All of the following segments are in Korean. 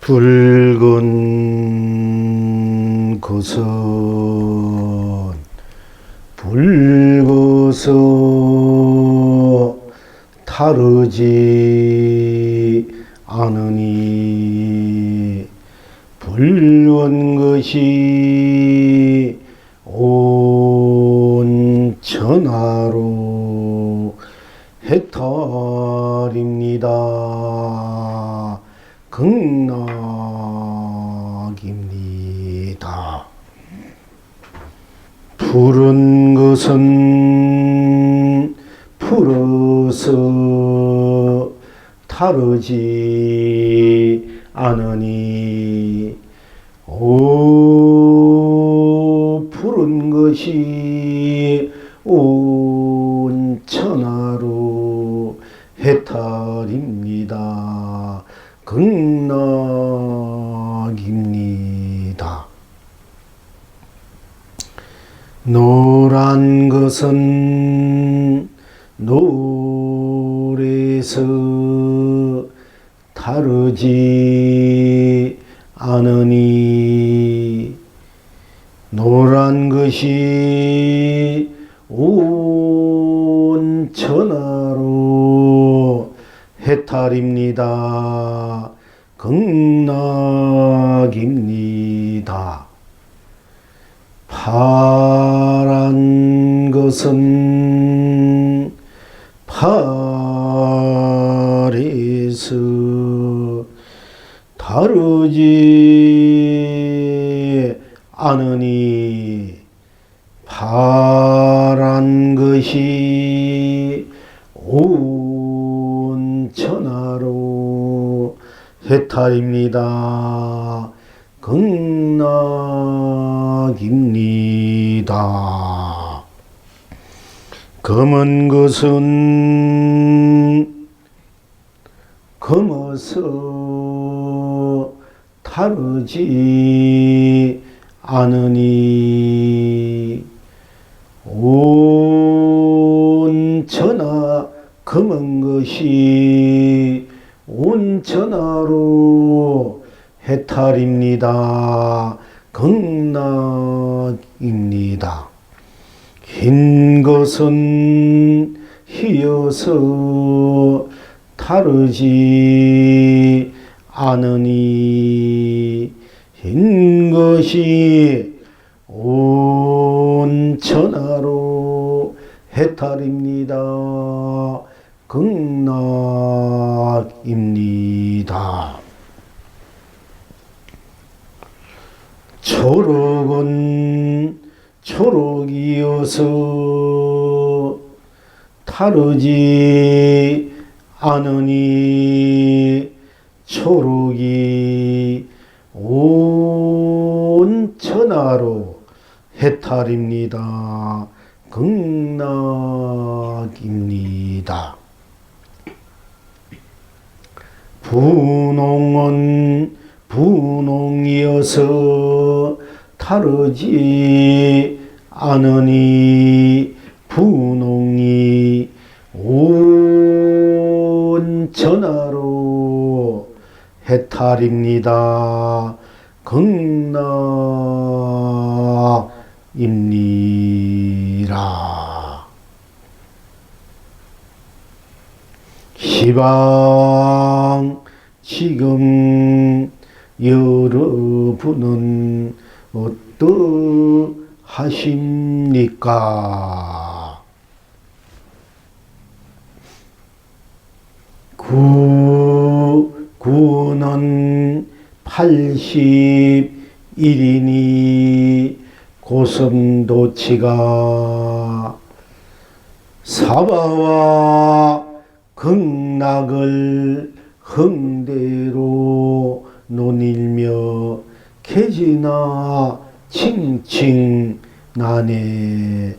붉은 것은 붉어서 다르지 않으니 붉은 것이 온 천하로 해탈입니다. 극락입니다. 푸른 것은 푸르서 다르지 않으니 푸른 것이 온 천하로 해탈입니다. 극락입니다. 노란 것은 노래서 다르지 않으니 노란 것이 온 천하로 해탈입니다. 극락입니다. 파란 것은 파래서 다르지 않으니 파란 것이 온 천하로 해탈입니다. 극락입니다. 검은 것은 검어서 다르지 않으니 온 천하 검은 것이 온 천하로 해탈입니다. 극락입니다. 흰 것은 희어서 다르지 않으니 흰 것이 온 천하로 해탈입니다. 극락입니다. 초록은 초록이어서 다르지 않으니 초록이 온 천하로 해탈입니다. 극락입니다. 분홍은 분홍이어서 다르지 않으니 분홍이 온 천하로 해탈입니다. 극락입니다. 시방 지금 여러분은 어떠하십니까? 구는 81이니 고슴도치가 사바와 극락을 흥대로 논일며 개지나 칭칭 난해합니다.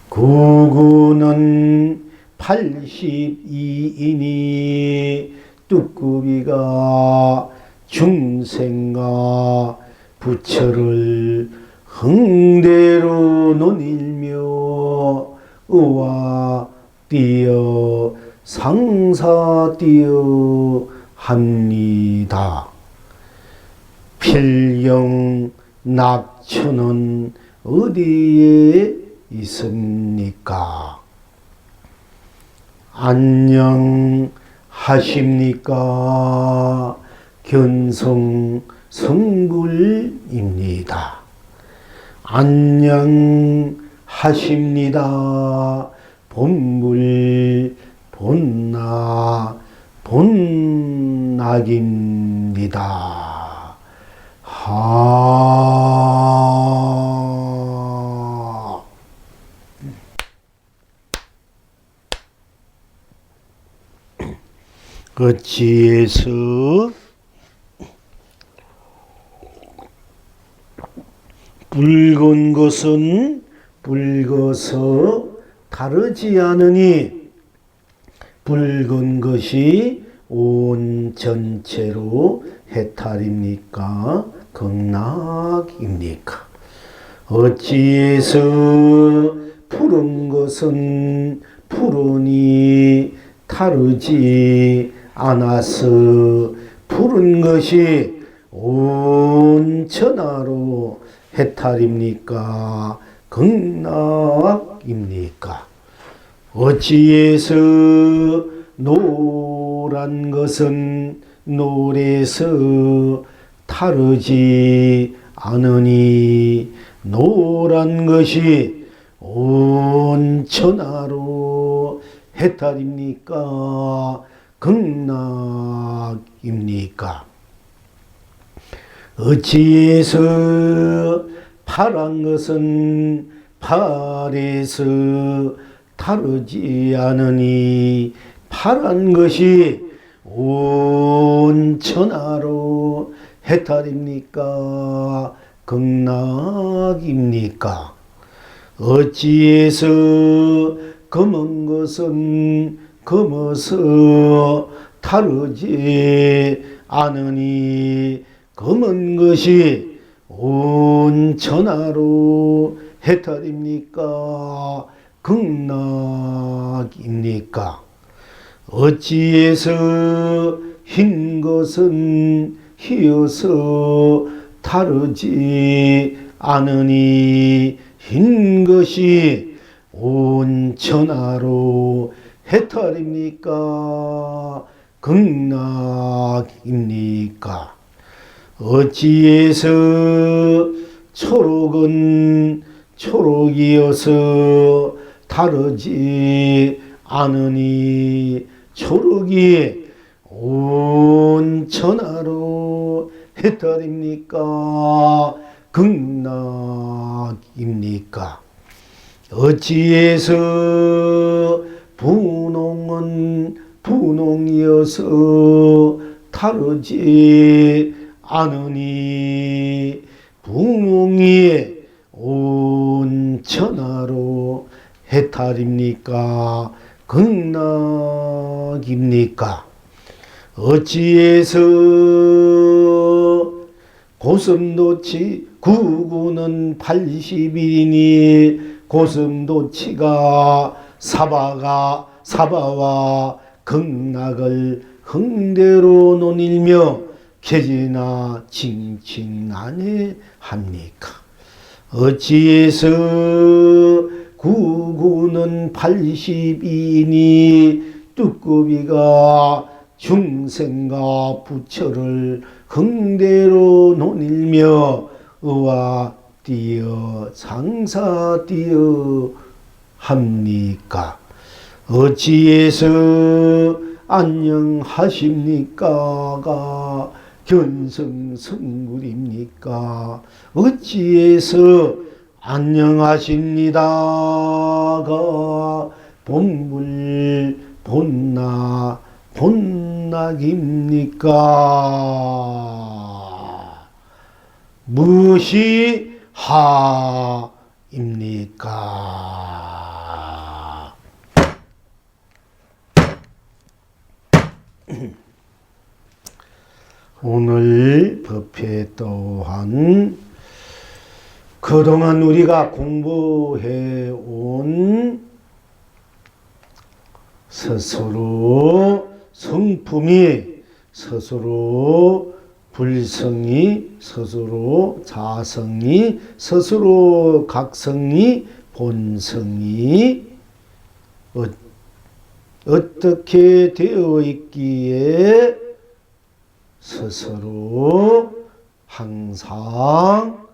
구구는 82이니 뚜꾸비가 중생과 부처를 흥대로 논일며 의와 띄어 상사되어 합니다. 필경 낙천은 어디에 있습니까? 안녕하십니까? 견성 성불입니다. 안녕하십니다. 본불 본낙입니다. 어찌해서 붉은 것은 붉어서 다르지 않으니 붉은 것이 온 전체로 해탈입니까? 극락입니까? 어찌해서 푸른 것은 푸르니 다르지 않아서 푸른 것이 온 천하로 해탈입니까? 극락입니까? 어찌해서 노란 것은 노래서 다르지 않으니 노란 것이 온 천하로 해탈입니까? 극락입니까? 어찌해서 파란 것은 파래서 다르지 않으니 파란 것이 온 천하로 해탈입니까? 극락입니까? 어찌해서 검은 것은 검어서 다르지 않으니 검은 것이 온 천하로 해탈입니까? 극락입니까? 어찌해서 흰 것은 희어서 다르지 않으니 흰 것이 온 천하로 해탈입니까? 극락입니까? 어찌해서 초록은 초록이어서 다르지 않으니 초록이 온 천하로 해탈입니까? 극락입니까? 어찌해서 분홍은 분홍이어서 다르지 않으니 분홍이 온 천하로 해탈입니까? 극락입니까? 어찌해서 고슴도치 구구는 80일이니 고슴도치가 사바와 극락을 흥대로 논일며 개지나 칭칭나네 합니까? 어찌해서 구구는 80이니 뚜꾸비가 중생과 부처를 흥대로 논일며 의와 띄어 상사띄어 합니까? 어찌해서 안녕하십니까가 견성성불입니까? 어찌해서 안녕하십니다가 본불 본낙입니까? 무엇이 하입니까? 오늘 법회 또한 그동안 우리가 공부해 온 스스로 성품이, 스스로 불성이, 스스로 자성이, 스스로 각성이, 본성이 어떻게 되어 있기에 스스로 항상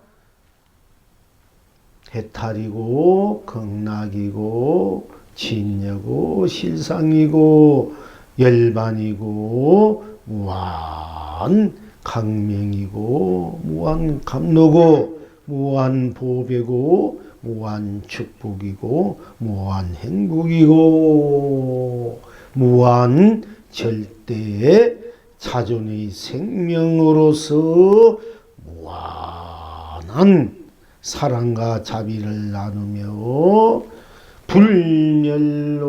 해탈이고 극락이고 진여고 실상이고 열반이고 무한 강명이고 무한 감로고 무한 보배고 무한 축복이고 무한 행복이고 무한 절대의 자존의 생명으로서 무한한 사랑과 자비를 나누며 불멸로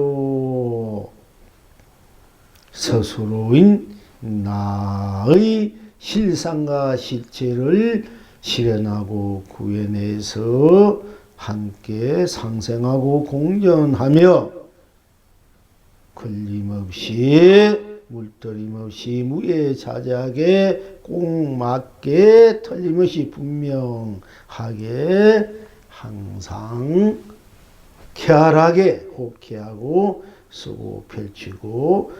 스스로인 나의 실상과 실체를 실현하고 구현해서 함께 상생하고 공존하며 걸림없이 물들임 없이 무예자작에 꼭 맞게 틀림없이 분명하게 항상 쾌활하게 호쾌하고 쓰고 펼치고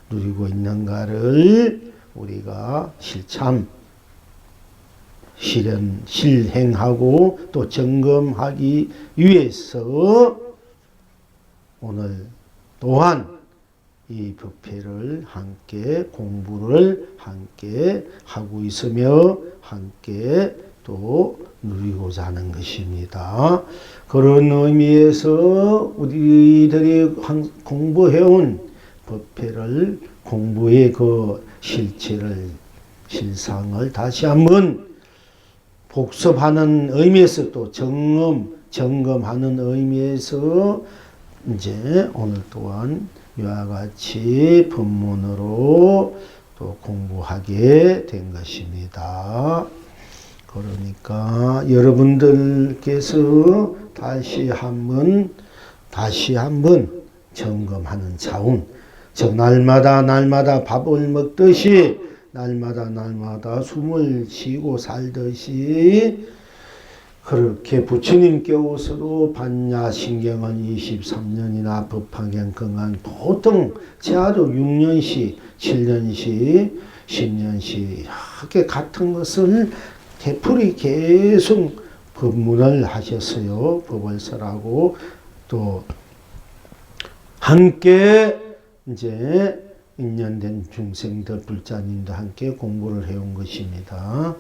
누리고 있는가를 우리가 실행하고 또 점검하기 위해서 오늘 또한 이 법회를 함께 공부를 함께 하고 있으며 함께 또 누리고자 하는 것입니다. 그런 의미에서 우리들이 공부해온 법회를 공부의 그 실상을 다시 한번 복습하는 의미에서 또 점검하는 의미에서 이제 오늘 또한 이와 같이 법문으로 또 공부하게 된 것입니다. 그러니까 여러분들께서 다시 한번 점검하는 차원, 즉 날마다 밥을 먹듯이 날마다 숨을 쉬고 살듯이 그렇게 부처님께서도 반야신경을 23년이나 법화경 건강 보통 제아도 6년씩 7년씩 10년씩 이렇게 같은 것을 되풀이 계속 법문을 하셨어요. 법을 설하고 또 함께 이제 인연된 중생들 불자님도 함께 공부를 해온 것입니다.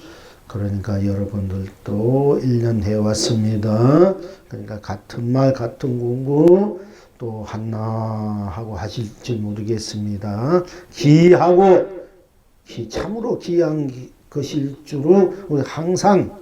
그러니까 여러분들도 1년 해왔습니다. 그러니까 같은 말 같은 공부 또 하나 하고 하실지 모르겠습니다. 참으로 귀한 것일 줄로 우리 항상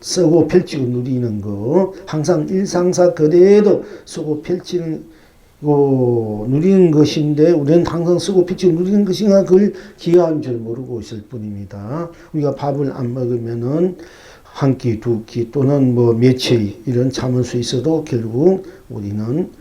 쓰고 펼치고 누리는 거, 항상 일상사 그대로 쓰고 펼치는 누리는 것인데 우리는 항상 쓰고 펼치고 누리는 것인가 그걸 귀한 줄 모르고 있을 뿐입니다. 우리가 밥을 안 먹으면은 한 끼, 두 끼 또는 뭐 며칠 이런 참을 수 있어도 결국 우리는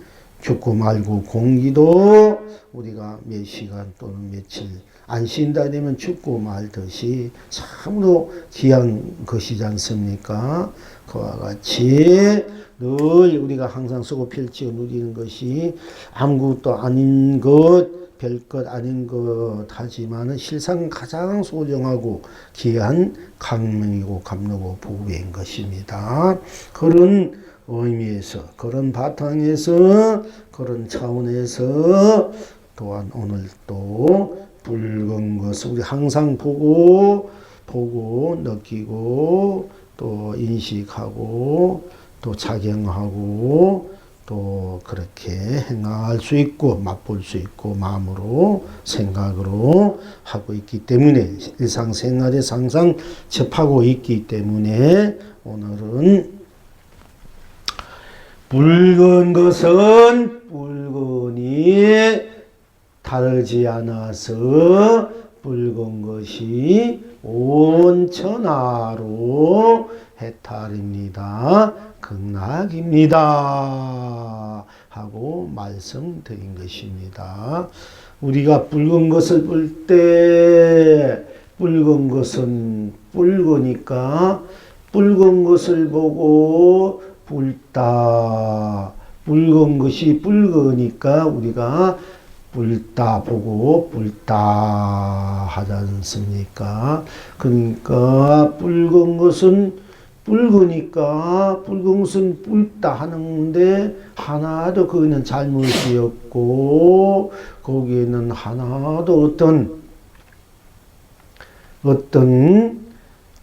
죽고 말고 공기도 우리가 몇 시간 또는 며칠 안 쉰다 되면 죽고 말듯이 참으로 귀한 것이지 않습니까? 그와 같이 늘 우리가 항상 쓰고 펼치고 누리는 것이 아무것도 아닌 것, 별것 아닌 것 하지만은 실상 가장 소중하고 귀한 강명이고 감로고 보배인 것입니다. 그런 의미에서, 그런 바탕에서, 그런 차원에서 또한 오늘 또 붉은 것을 우리 항상 보고 느끼고 또 인식하고 또 작용하고 또 그렇게 행할 수 있고 맛볼 수 있고 마음으로 생각으로 하고 있기 때문에 일상생활에 항상 접하고 있기 때문에 오늘은 붉은 것은 붉은이 다르지 않아서 붉은 것이 온 천하로 해탈입니다. 극락입니다. 하고 말씀드린 것입니다. 우리가 붉은 것을 볼 때 붉은 것은 붉으니까 붉은 것을 보고 붉다. 붉은 것이 붉으니까 우리가 붉다 보고 붉다 하지 않습니까? 그러니까 붉은 것은 붉으니까 붉은 것은 붉다 하는데 하나도 그거는 잘못이었고 거기에는 하나도 어떤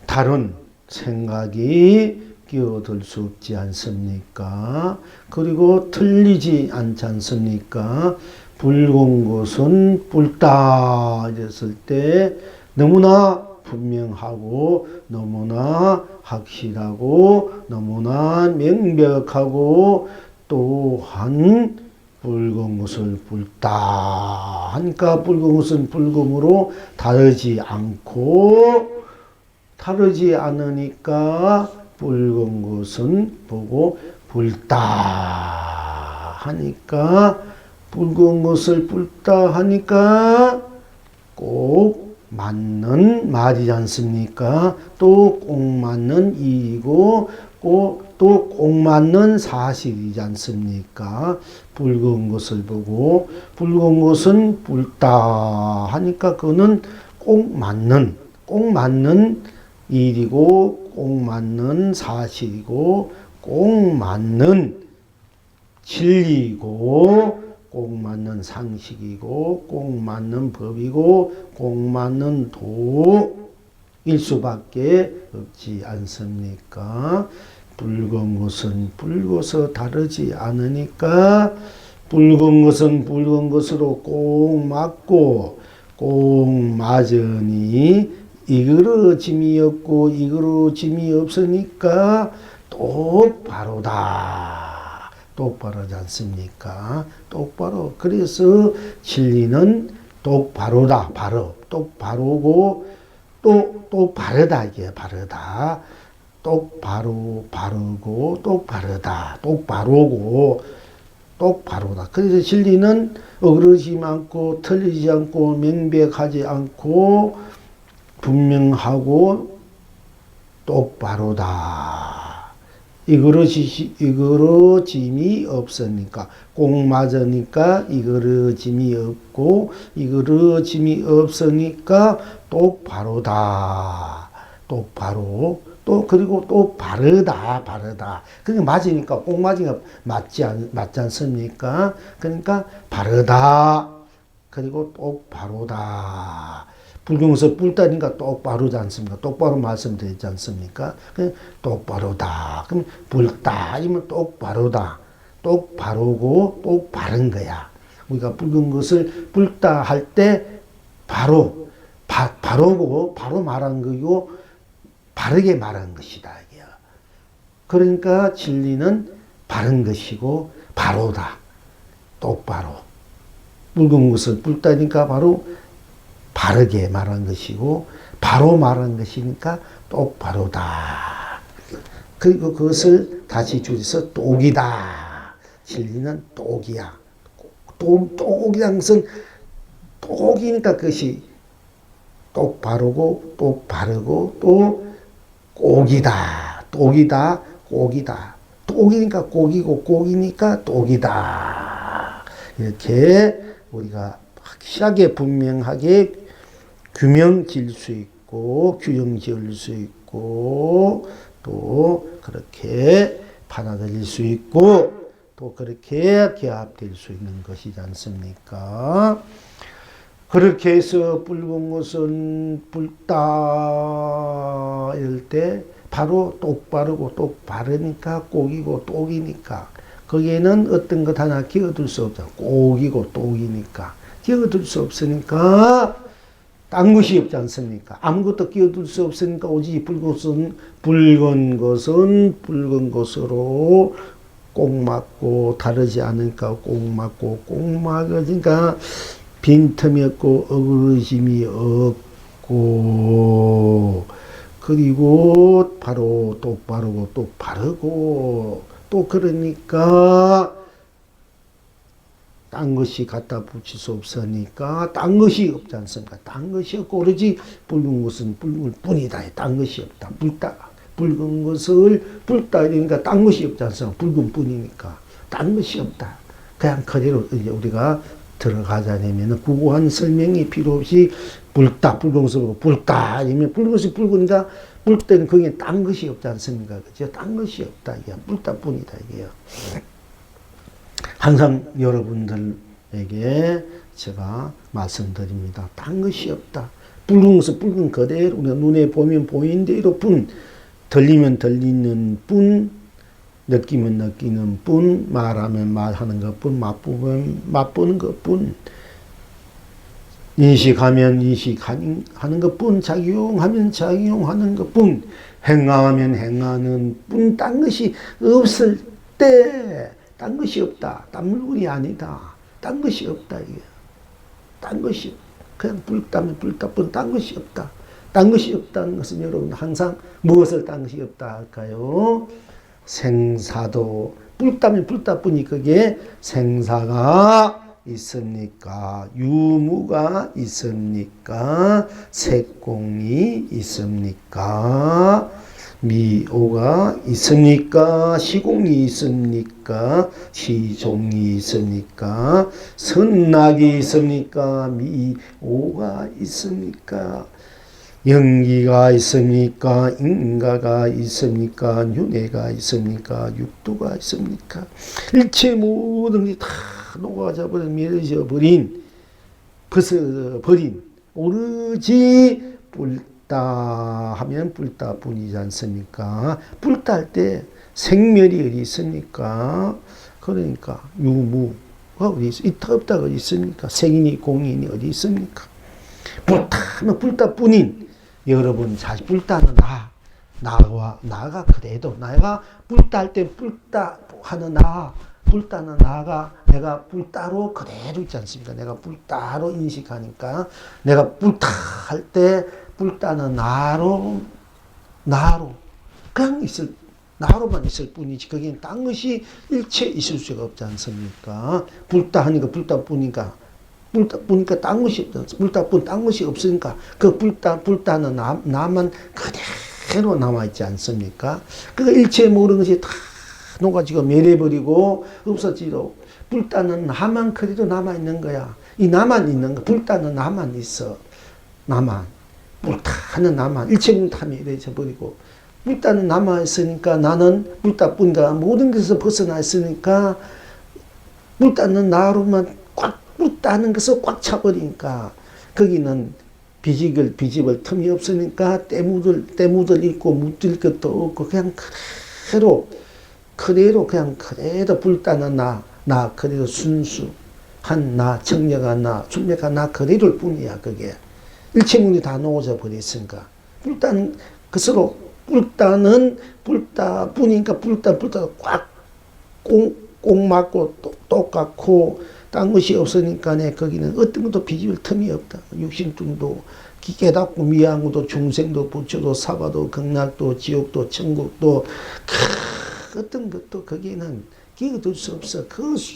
다른 생각이 끼어들 수 없지 않습니까? 그리고 틀리지 않지 않습니까? 붉은 것은 붉다 이랬을 때 너무나 분명하고 너무나 확실하고 너무나 명백하고 또한 붉은 것을 붉다 하니까 붉은 것은 붉음으로 다르지 않으니까 붉은 것은 보고 붉다 하니까 붉은 것을 붉다 하니까 꼭 맞는 말이지 않습니까? 또 꼭 맞는 일이고 또 꼭 맞는 사실이지 않습니까? 붉은 것을 보고 붉은 것은 붉다 하니까 그거는 꼭 맞는 일이고 꼭 맞는 사실이고 꼭 맞는 진리이고 꼭 맞는 상식이고 꼭 맞는 법이고 꼭 맞는 도일 수밖에 없지 않습니까? 붉은 것은 붉어서 다르지 않으니까 붉은 것은 붉은 것으로 꼭 맞고 꼭 맞으니 이그러짐이 없고 이그러짐이 없으니까 똑바로다. 똑바로지 않습니까? 똑바로. 그래서 진리는 똑바로다. 똑바로고 똑바르다. 이게 바르다. 똑바로 바르고 똑바르다. 똑바로고 똑바로다. 그래서 진리는 어그러지지 않고 틀리지 않고 명백하지 않고 분명하고 똑바로다. 이그러짐이 없으니까 꼭 맞으니까 이그러짐이 없고 이그러짐이 없으니까 똑바로다. 똑바로 그리고 또 바르다. 그러니까 맞으니까 꼭 맞으니까 맞지 않습니까? 그러니까 바르다. 그리고 똑바로다. 붉은 것을 붉다니까 똑바로지 않습니까? 똑바로 말씀드리지 않습니까? 똑바로다. 그럼 붉다. 이면 똑바로다. 똑바로고 똑바른 거야. 우리가 붉은 것을 붉다 할 때 바로고 바로 말한 거고 바르게 말한 것이다. 그러니까 진리는 바른 것이고 바로다. 똑바로. 붉은 것을 붉다니까 바로 바르게 말한 것이고 바로 말한 것이니까 똑바로다. 그리고 그것을 다시 줄여서 똑이다. 진리는 똑이야. 똑이란 것은 똑이니까 그것이 똑바르고 똑바르고 또 꼭이다. 꼭이니까 꼭이고 꼭이니까 똑이다. 이렇게 우리가 확실하게 분명하게 규명 지을 수 있고 규정 지을 수 있고 또 그렇게 받아들일 수 있고 또 그렇게 개합될 수 있는 것이지 않습니까? 그렇게 해서 붉은 것은 붉다 이럴 때 바로 똑바르고 똑바르니까 꼭이고 똑이니까 거기에는 어떤 것 하나 끼어들 수 없잖아. 꼭이고 똑이니까 끼어들 수 없으니까 딴 것이 없지 않습니까? 아무것도 끼어들 수 없으니까 오직 붉은 것은 붉은 것으로 꼭 맞고 다르지 않으니까 꼭 맞고 꼭 맞으니까 빈틈이 없고 어그러짐이 없고 그리고 바로 똑바르고 똑바르고 또 그러니까 딴 것이 갖다 붙일 수 없으니까 딴 것이 없지 않습니까? 딴 것이 없고 오로지 붉은 것은 붉을 뿐이다. 딴 것이 없다. 붉다. 붉은 것을 붉다 이러니까 딴 것이 없지 않습니까? 붉은 뿐이니까 딴 것이 없다. 그냥 그대로 이제 우리가 들어가자면 구구한 설명이 필요 없이 붉다. 붉은 것을 보고 붉다. 아니면 붉은 것이 붉으니까 붉 때는 거기에 딴 것이 없지 않습니까? 그죠? 딴 것이 없다. 이게 붉다 뿐이다. 이게요. 항상 여러분들에게 제가 말씀드립니다. 딴 것이 없다. 붉은 것은 붉은 그대로 우리가 눈에 보면 보이는 대로 뿐, 들리면 들리는 뿐, 느끼면 느끼는 뿐, 말하면 말하는 것뿐, 맛보면 맛보는 것뿐, 인식하면 인식하는 것뿐, 작용하면 작용하는 것뿐, 행하면 행하는 뿐, 딴 것이 없을 때, 딴 것이 없다. 딴 물건이 아니다. 딴 것이 없다. 이게. 딴 것이 그냥 붉다면 붉다 뿐, 딴 것이 없다. 딴 것이 없다는 것은 여러분 항상 무엇을 딴 것이 없다 할까요? 생사도 붉다면 붉다 뿐이 그게 생사가 있습니까? 유무가 있습니까? 색공이 있습니까? 미오가 있습니까? 시공이 있습니까? 시종이 있습니까? 선락이 있습니까? 미오가 있습니까? 영기가 있습니까? 인가가 있습니까? 윤회가 있습니까? 육도가 있습니까? 일체 모든 것이 다 녹아져 버린, 미어져 버린, 벗어버린, 오로지 뿔다 하면 뿔다 뿐이지 않습니까? 뿔다 할 때 생멸이 어디 있습니까? 그러니까 유무가 어디 있어? 있다 없다가 어디 있습니까? 생인이 공인이 어디 있습니까? 뿔다 하면 뿔다 뿐인 여러분 사실 뿔다는 나가 그래도 내가 뿔다 할 때 뿔다 하는 뿔다는 나가 내가 뿔다로 그대로 있지 않습니까? 내가 뿔다로 인식하니까 내가 뿔다 할 때 뿔다는 나로 그냥 나로만 있을 뿐이지 거기는 딴 것이 일체 있을 수가 없지 않습니까? 뿔다 하니까 뿔다 뿐이니까 뿔다 뿐이니까 딴 것이 없다. 뿔다 뿐 딴 것이 없으니까 그 뿔다는 나만 그대로 남아있지 않습니까? 그 일체 모든 것이 다 녹아지고 멸해버리고 없어지고 뿔다는 나만 그대로 남아있는 거야. 이 나만 있는 거. 뿔다는 나만 있어. 나만. 뿔다는 나만. 일체 모든 다 멸해져 버리고 뿔다는 남아있으니까 나는 뿔다뿐이가 모든 것에서 벗어나 있으니까 뿔다는 나로만 뿔다는 것을 꽉 차버리니까 거기는 비집을 틈이 없으니까 때묻을 있고 묻을 것도 없고 그냥 그대로 그냥 그대로 뿔다는 나 그대로 순수한 나 청정한 나 순백한 나 그대로일 뿐이야. 그게 일체문이 다 놓아져 버렸으니까 뿔다는 것으로 뿔다는 뿔다 뿐이니까 뿔다 꽉 맞고 똑같고 딴 것이 없으니까 거기는 어떤 것도 비집을 틈이 없다. 육신중도 깨닫고 미양도 중생도 부처도 사바도 극락도 지옥도 천국도 어떤 것도 거기는 끼어들 수 없어.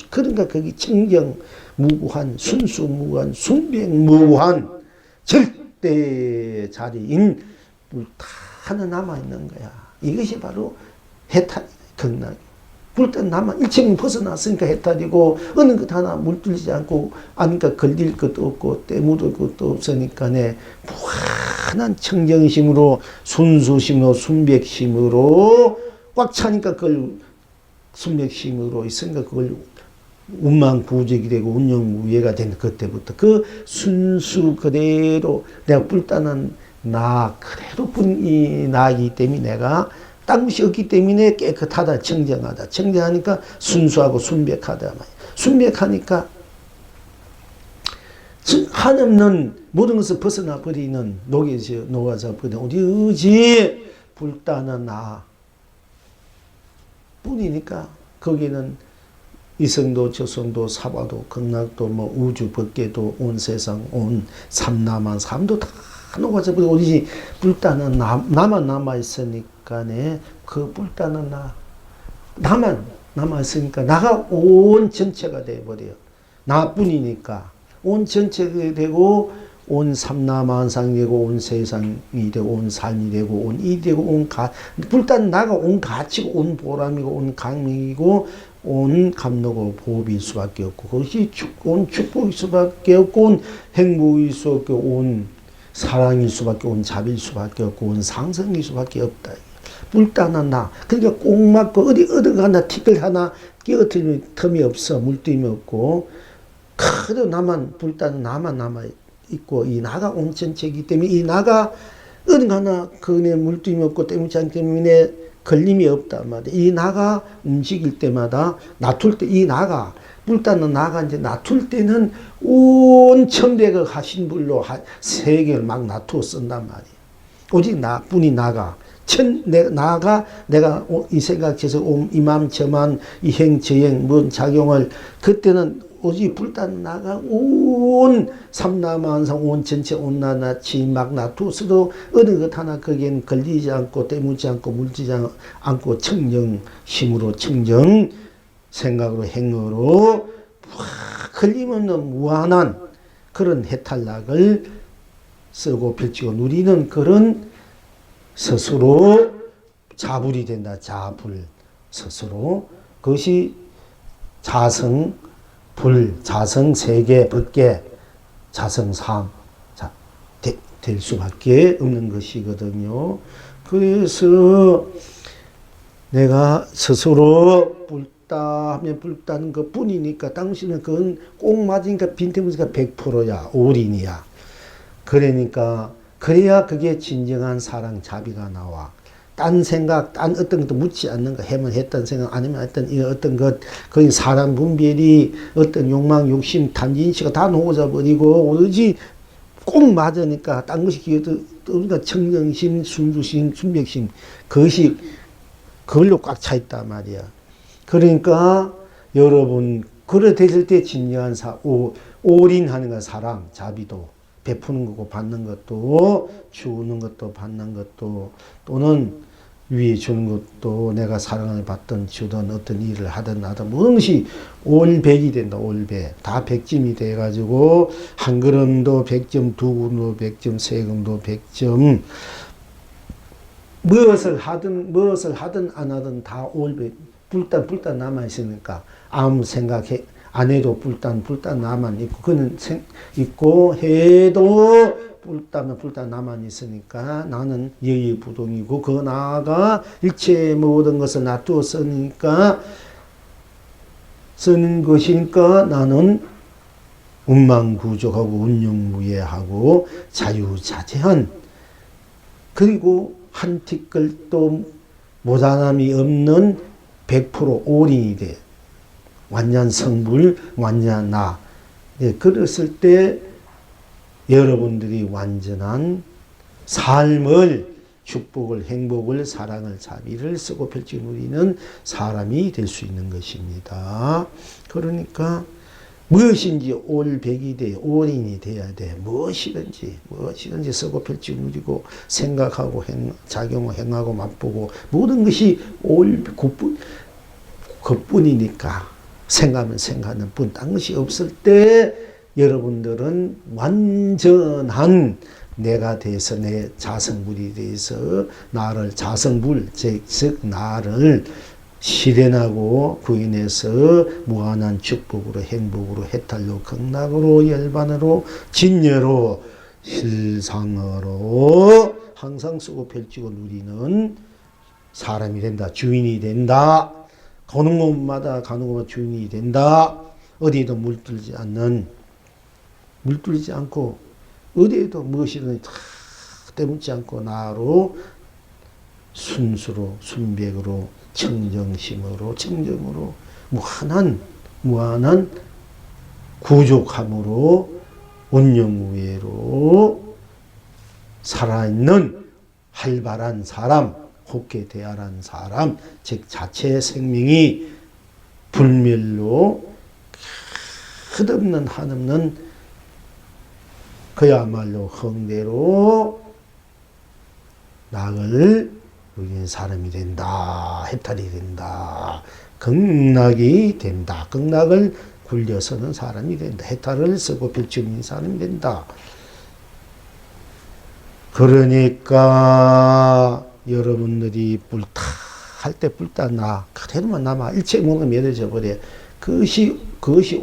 그러니까 거기 청정 무구한 순수 무구한 순백 무구한 절대 자리인 불타는 남아있는 거야. 이것이 바로 해탈 극락. 불탄 남아 일체는 벗어났으니까 해탈이고 어느 것 하나 물들지 않고 안가 걸릴 것도 없고 때묻을 것도 없으니까 무한한 청정심으로 순수심으로 순백심으로 꽉 차니까 그걸 순백심으로 있으니까 그걸 운망부적이 되고 운영무예가 되는 그때부터 그 순수 그대로 내가 불타는 나 그대로 뿐이 나이기 때문에 내가 딴 것이 없기 때문에 깨끗하다, 청정하다. 청정하니까 순수하고 순백하다. 순백하니까 한없는 모든 것을 벗어나 버리는 녹아져 버리는 오직 불타는 나 뿐이니까 거기는 이성도 저성도 사바도 극락도 우주 법계도 온 세상 온 삼남한 삶도 다 녹아져 버리고 오직 불타는 나만 남아있으니까 그 불타는 나만 남아있으니까 나가 온 전체가 돼버려요. 나뿐이니까 온 전체가 되고 온 삼라만상이 되고 온 세상이 되고 온 삶이 되고 온 이 되고 불단 나가 온 가치고 온 보람이고 온 강명이고 온 감로고 보호일 수밖에 없고 그것이 온 축복일 수밖에 없고 온 행복일 수 없고 온 사랑일 수밖에 온 자비일 수밖에 없고 온 상승일 수밖에 없다. 불단한 나. 그러니까 꼭 맞고 어디 가나 티끌 하나 끼어들 틈이 없어. 물뜸이 없고 그래도 나만 불단은 나만 남아 있고 이 나가 온 전체이기 때문에 이 나가 어디 가나 그네 물뜸이 없고 때문에 때문에 걸림이 없단 말이야. 이 나가 움직일 때마다 놔둘 때 이 나가 불단은 나가 이제 놔둘 때는 온 천대가 하신불로 세계를 막 놔두어 쓴단 말이야. 오직 나뿐이 나가. 내가 이 생각해서 이맘 저만 이 행 저행 뭔 작용을 그때는 오직 불단 나가 온 삼라만상 온 전체 온나나치 막 놔두어서도 어느 것 하나 거기엔 걸리지 않고 때묻지 않고 물지지 않고 청정심으로 청정 생각으로 행으로 걸림없는 무한한 그런 해탈락을 쓰고 펼치고 누리는 그런 스스로 자불이 된다. 자불 스스로 그것이 자성 불 자성 세계 법계 자성 삶 될 수밖에 없는 것이거든요. 그래서 내가 스스로 불다 하면 불다는 것 뿐이니까 당신은 그건 꼭 맞으니까 빈틈없으니까 100%야 올인이야. 그러니까 그래야 그게 진정한 사랑 자비가 나와. 딴 생각, 딴 어떤 것도 묻지 않는 거, 해면 했던 생각, 아니면 어떤 것, 거기 사람 분별이 어떤 욕망, 욕심, 탐진치가 다 녹아져버리고, 오로지 꼭 맞으니까, 딴 것이 기어도, 우리가 청정심, 순수심, 순백심, 그것이, 그걸로 꽉 차 있단 말이야. 그러니까, 여러분, 그래 됐을 때 진정한 올인하는 건 사랑, 자비도, 베푸는 거고 받는 것도 주는 것도 받는 것도 또는 위에 주는 것도 내가 사랑을 받든 주든 어떤 일을 하든 모든 것이 올백이 된다. 올백 다 100점이 돼가지고 한 걸음도 100점, 두 걸음도 100점, 세 걸음도 100점 무엇을 하든 안 하든 다 올백 불단 남아 있으니까 아무 생각해 안 해도 불단 나만 있고 그는 있고 해도 불단 나만 있으니까 나는 여의부동이고 그 나아가 일체 모든 것을 놔두어 쓰는 것이니까 나는 운망구족하고 운용무예하고 자유자재한 그리고 한 티끌도 모자람이 없는 100% 올인이 돼. 완전 성불, 완전 나. 예, 그랬을 때 여러분들이 완전한 삶을, 축복을, 행복을, 사랑을, 자비를 쓰고 펼치고 누리는 사람이 될 수 있는 것입니다. 그러니까 무엇인지 올백이 돼, 올인이 돼야 돼. 무엇이든지 쓰고 펼치고 누리고 생각하고 작용하고 행하고 맛보고 모든 것이 그뿐이니까. 생각하면 생각하는 뿐, 딴 것이 없을 때 여러분들은 완전한 내가 돼서 내 자성불이 돼서 나를 자성불, 즉 나를 실현하고 구인해서 무한한 축복으로 행복으로 해탈로 극락으로 열반으로 진여로 실상으로 항상 쓰고 펼치고 누리는 사람이 된다. 주인이 된다. 가는 곳마다 주인이 된다. 어디에도 물들지 않고 어디에도 무엇이든 다 때묻지 않고 나로 순수로 순백으로 청정심으로 청정으로 무한한 구족함으로 온영우애로 살아있는 활발한 사람 곱게 대하는 사람, 즉 자체 생명이 불멸로 끝없는 한없는 그야말로 흥대로 낙을 누리는 사람이 된다. 해탈이 된다. 극락이 된다. 극락을 굴려서는 사람이 된다. 해탈을 쓰고 펼치는 사람이 된다. 그러니까 여러분들이 불타 할 때 불타 나 그대로만 남아 일체 모든 멸해져 버려. 그것이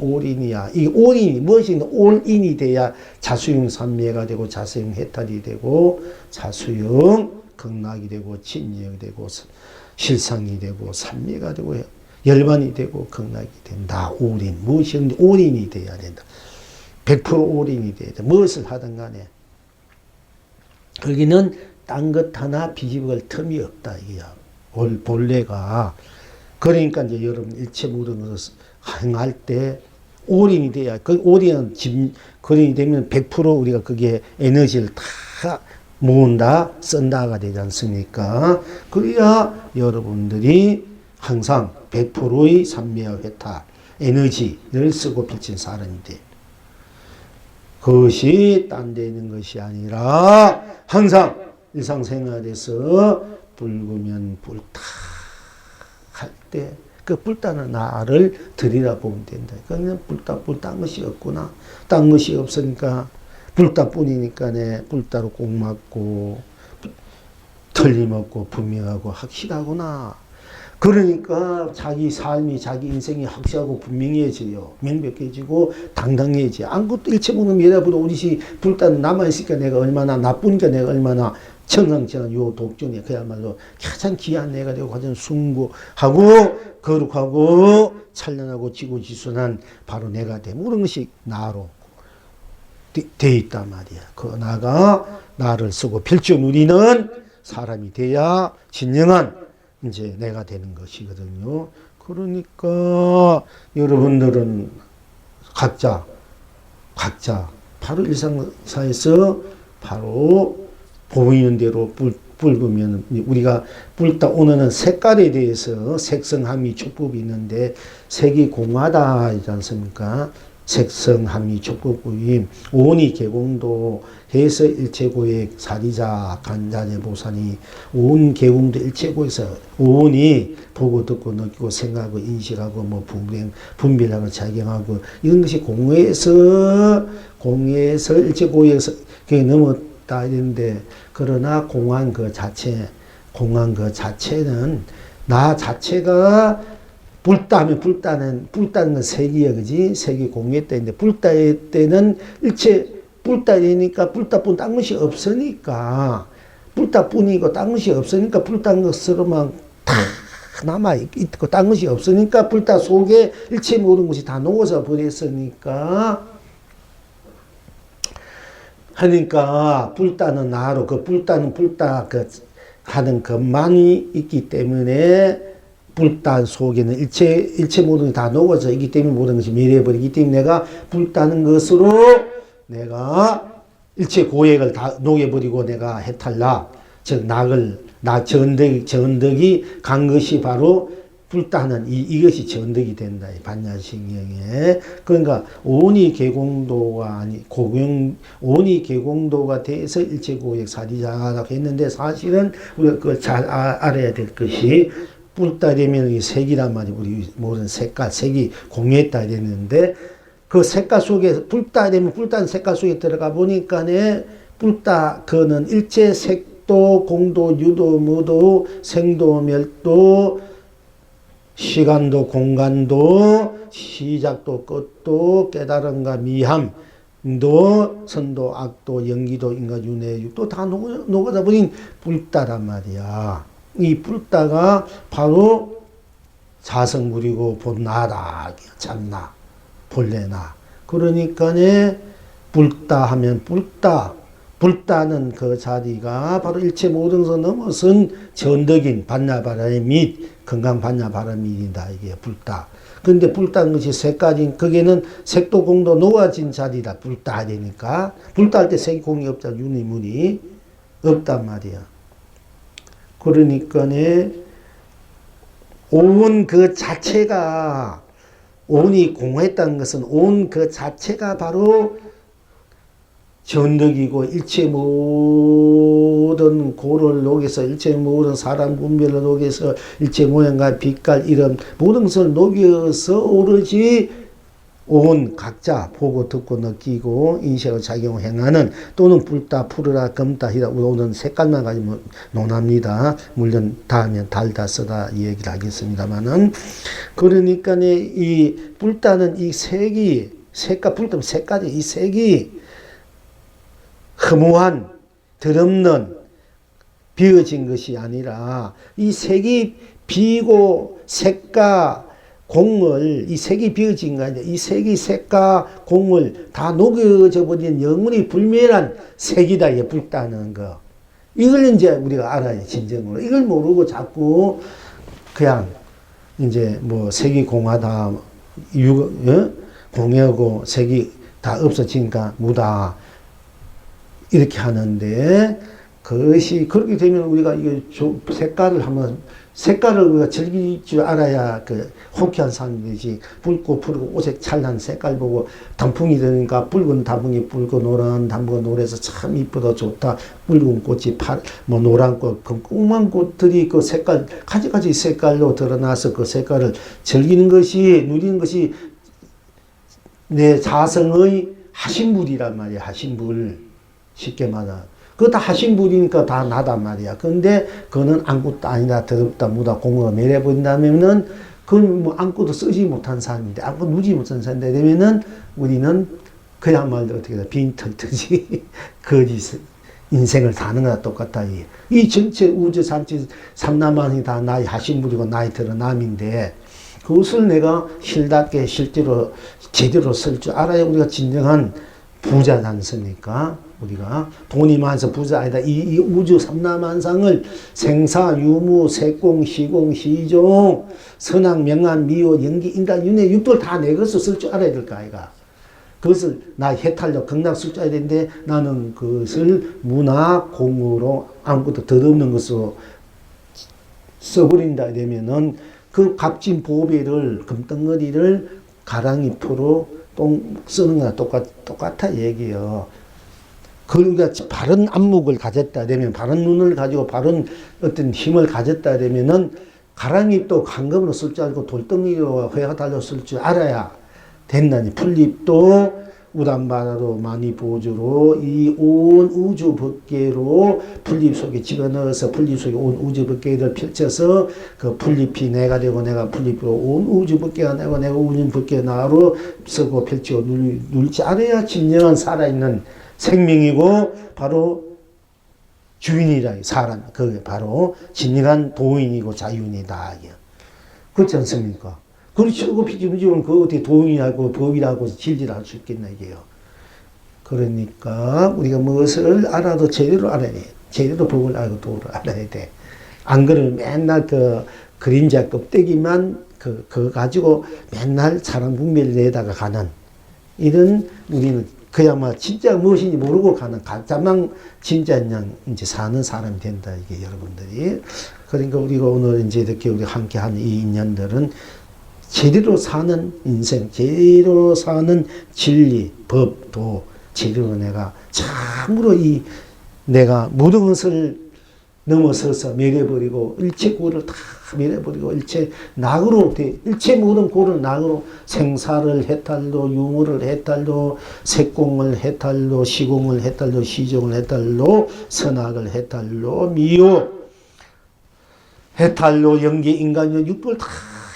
올인이야. 이 올인이 무엇이 올인이 돼야 자수용 삼매가 되고 자수용 해탈이 되고 자수용 극락이 되고 진리가 되고 실상이 되고 삼매가 되고 열반이 되고 극락이 된다. 올인 무엇이 올인이 돼야 된다. 100% 올인이 돼야 돼. 무엇을 하든 간에 거기는 딴 것 하나 비집을 틈이 없다. 이게야. 본래가. 그러니까 이제 여러분 일체 모든 것을 행할 때 올인이 돼야, 그 올인은 올인이 되면 100% 우리가 거기에 에너지를 다 모은다, 쓴다가 되지 않습니까? 그래야 여러분들이 항상 100%의 삼매와 회타, 에너지를 쓰고 펼친 사람이 돼. 그것이 딴 데 있는 것이 아니라 항상 일상생활에서 불구면 불타 할 때 그 불타는 나를 들이라 보면 된다. 그냥 불딴 것이 없구나. 딴 것이 없으니까 불타뿐이니까 불타로 꼭 맞고 틀림없고 분명하고 확실하구나. 그러니까 자기 삶이 자기 인생이 확실하고 분명해져요. 명백해지고 당당해져. 아무것도 일체 모든 여자보다 우리시 불타는 남아있으니까 내가 얼마나 나쁘니까 내가 얼마나 청상천한 요 독존이 그야말로 가장 귀한 내가 되고 가장 숭고하고 거룩하고 찬란하고 지고지순한 바로 내가 돼. 모든 것이 나로 돼 있단 말이야. 그 나가 나를 쓰고 펼쳐 누리는 사람이 돼야 진정한 이제 내가 되는 것이거든요. 그러니까 여러분들은 각자 바로 일상사에서 바로 보이는 대로 불으면 우리가 불다 오늘은 색깔에 대해서 색성함이 촉법이 있는데 색이 공하다 있지 않습니까? 색성함이 촉법구임 오니 개공도 해서 일체고액 사리자 간자재 보산이 온 개공도 일체고에서 오니 보고 듣고 느끼고 생각하고 인식하고 뭐 분별하고 작용하고 이런 것이 공에서 일체고에서 그게 넘었다 이랬는데 그러나 공한 그 자체는 나 자체가 불타하면 불타는 건 색이야, 그지? 색이 공유의 때인데, 불타의 때는 일체, 불타이니까 불타뿐 딴 것이 없으니까, 불타뿐이고 딴 것이 없으니까 불타는 것으로만 다 남아있고, 딴 것이 없으니까 불타 속에 일체 모든 것이 다 녹아서 버렸으니까, 하니까 불타는 나로, 하는 것만이 있기 때문에, 불탄 속에는 일체 모든 게 다 녹아져 있기 때문에 모든 것이 미래해버리기 때문에 내가 불타는 것으로 내가 일체 고액을 다 녹여버리고 내가 해탈나, 즉 전덕이 간 것이 바로 불타는 이것이 전덕이 된다. 반야신경에. 그러니까 오니 개공도가 오니 개공도가 돼서 일체 고액 사리자라고 했는데 사실은 우리가 그걸 잘 알아야 될 것이 불타 되면 이 색이란 말이 우리 모든 색이 공유했다 이랬는데 그 색깔 속에 불타 되면 불타는 색깔 속에 들어가 보니까네 불타 그는 일체 색도 공도 유도 무도 생도 멸도 시간도 공간도 시작도 끝도 깨달음과 미함도 선도 악도 연기도 인가 윤회 육도 다 녹아다 버린 불타란 말이야. 이 불타가 바로 자성불이고 본나다. 참나, 본래나. 그러니까네 불타 하면 불타는 그 자리가 바로 일체 모든 것을 넘어선 전덕인 반야바람의 및 건강 반야바람이 이다. 이게 불타. 그런데 불타는 것이 색깔인 거기에는 색도 공도 놓아진 자리다. 불타 되니까 불타할 때 색이 공이 없잖아. 윤이 물이 없단 말이야. 그러니까네 온 그 자체가 온이 공했다는 것은 온 그 자체가 바로 전덕이고 일체 모든 고를 녹여서 일체 모든 사람 분별을 녹여서 일체 모양과 빛깔 이런 모든 것을 녹여서 오로지 온 각자 보고 듣고 느끼고 인식을 작용행하는 또는 불다 푸르다 검다 희다 오는 색깔만 가지고 논합니다. 물론 다음엔 달다 쓰다 이 얘기를 하겠습니다만은 그러니까 이 불다는 이 색이 색깔 불다 색깔이 이 색이 허무한 더럽는 비어진 것이 아니라 이 색이 비고 색과 공을 이 색이 비어진 거 아니야. 이 색이 색과 공을 다 녹여져 버린 영원히 불멸한 색이다. 이게 불다는 거. 이걸 이제 우리가 알아야 진정으로. 이걸 모르고 자꾸 그냥 이제 뭐 색이 공하다, 공하고 색이 다 없어지니까 무다 이렇게 하는데 그것이 그렇게 되면 우리가 이게 색깔을 한번 색깔을 우리가 즐길 줄 알아야 그 호쾌한 사람이지 붉고 푸르고 오색 찬란 색깔 보고 단풍이 되니까 붉은 단풍이 붉고 노란 단풍이 노래서 참 이쁘다 좋다 붉은 꽃이 뭐 노란 꽃 그 꼬만 꽃들이 그 색깔 가지가지 색깔로 드러나서 그 색깔을 즐기는 것이 누리는 것이 내 자성의 하신불이란 말이야. 하신불 쉽게 말하 그거 다 하신불이니까 다 나단 말이야. 근데 그거는 아무것도 아니다, 더럽다, 무다, 공허가 멸해버린다면은 그건 뭐 아무것도 쓰지 못한 사람인데, 아무것도 누리지 못한 사람인데, 되면은 우리는 그야말로 어떻게 돼, 빈털터지, 거짓, 인생을 사는 거나 똑같다. 이 전체 우주 산지 삼라만이 다 나의 하신불이고 나의 드러남인데, 그것을 내가 실답게 실제로 제대로 쓸 줄 알아야 우리가 진정한 부자지 않습니까? 우리가 돈이 많아서 부자 아니다. 이 우주 삼라만상을 생사, 유무, 색공, 시공, 시종, 선악, 명암, 미호, 연기, 인간, 윤회, 육돌 다 내 것을 쓸 줄 알아야 될까 아이가. 그것을 나 해탈력, 극락 쓸 줄 알아야 되는데 나는 그것을 문화, 공으로 아무것도 더없는 것으로 써버린다 되면은 그 값진 보배를 금덩어리를 가랑이 포로 똥 쓰는 거나 똑같아 얘기요. 그러니까 바른 안목을 가졌다 되면 바른 눈을 가지고 바른 어떤 힘을 가졌다 되면은 가랑이 또 강금으로 쓸 줄 알고 돌덩이로 회가 달려 쓸 줄 알아야 된다니. 풀잎도 우단바다로 많이 보조로 이 온 우주 법계로 풀잎 속에 집어넣어서 풀잎 속에 온 우주 법계를 펼쳐서 그 풀잎이 내가 되고 내가 풀잎으로 온 우주 법계가 되고 내가 우주 법계가 나로 쓰고 펼치고 눌지 않아야 진정한 살아있는 생명이고 바로 주인이라 사람 그게 바로 진정한 도인이고 자유인이다. 그렇지 않습니까? 그렇지 않고 피지면 그 어떻게 도인이라고 법이라고 질질할 수 있겠나 이게요. 그러니까 우리가 무엇을 알아도 제대로 알아야 돼. 제대로 법을 알고 도를 알아야 돼. 안 그러면 맨날 그 그림자 껍데기만 그거 가지고 맨날 사람 분별을 내다가 가는 이런 우리는 그야말로 진짜 무엇인지 모르고 가는 가짜만 진짜 그냥 이제 사는 사람이 된다 이게 여러분들이. 그러니까 우리가 오늘 이제 이렇게 우리 함께 하는 이 인연들은 제대로 사는 인생, 제대로 사는 진리, 법, 도, 제대로 내가 참으로 이 내가 모든 것을 넘어서서 멸해버리고 일체 고를 다 멸해버리고 일체 낙으로 일체 모든 고를 낙으로 생사를 해탈로 유무를 해탈로 색공을 해탈로 시공을 해탈로 시종을 해탈로 선악을 해탈로 미호 해탈로 연기 인간력 육불 다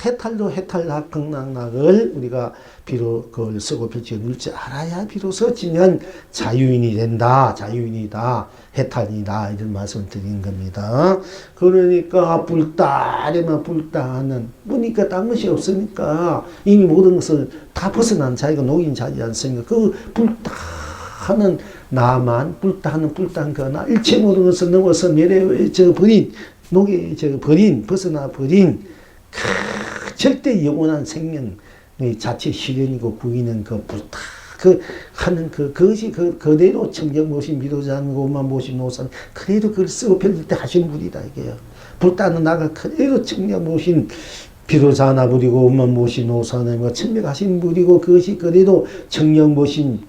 해탈로 해탈락 극락락을 우리가 비록 그걸 쓰고 펼치고 눌 줄 알아야 비로소 진정한 자유인이 된다. 자유인이다. 해탈이다. 이런 말씀을 드린 겁니다. 그러니까 불다리만 불다하는 보니까 딴 것이 없으니까 이미 모든 것을 다 벗어난 자기가 녹인 자지 않습니까? 그 불다하는 나만 불다하는 불다한 거나 일체 모든 것을 넘어서 멸해져 버린 녹여져 버린 벗어나 버린 절대 영원한 생명의 자체 실현이고 구이는 그 불타 하는 그것이 그대로 청정 모신 미도자는 것만 모신 노산 그대로 그걸 쓰고 펼칠 때 하신 분이다 이게요. 불타는 나가 그대로 청정 모신 비로자나 부리고 엄만 모신 노산을 뭐 천명하신 분이고 그것이 그대로 청정 모신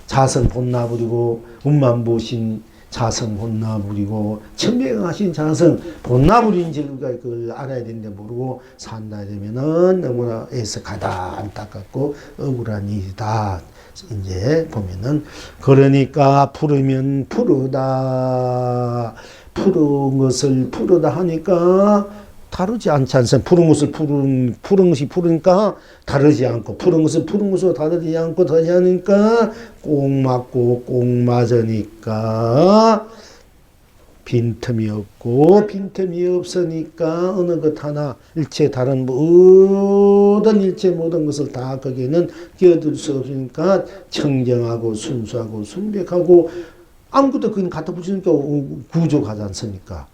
자선 본나 부리고 엄만 모신 자성 혼나부리고 천명하신 자성 혼나부리인지 우리가 그걸 알아야 되는데 모르고 산다 되면은 너무나 애석하다, 안타깝고 억울한 일이다. 이제 보면은 그러니까 푸르면 푸르다. 푸른 것을 푸르다 하니까 다르지 않지 않습니까? 푸른 것을 푸른 것이 푸르니까 다르지 않고, 푸른 것을 푸른 것으로 다르지 않고, 다르지 않으니까 꼭 맞고, 꼭 맞으니까 빈틈이 없고, 빈틈이 없으니까 어느 것 하나, 일체 다른 모든 일체 모든 것을 다 거기에는 끼어들 수 없으니까 청정하고, 순수하고, 순백하고, 아무것도 그냥 갖다 붙이니까 구조가지 않습니까?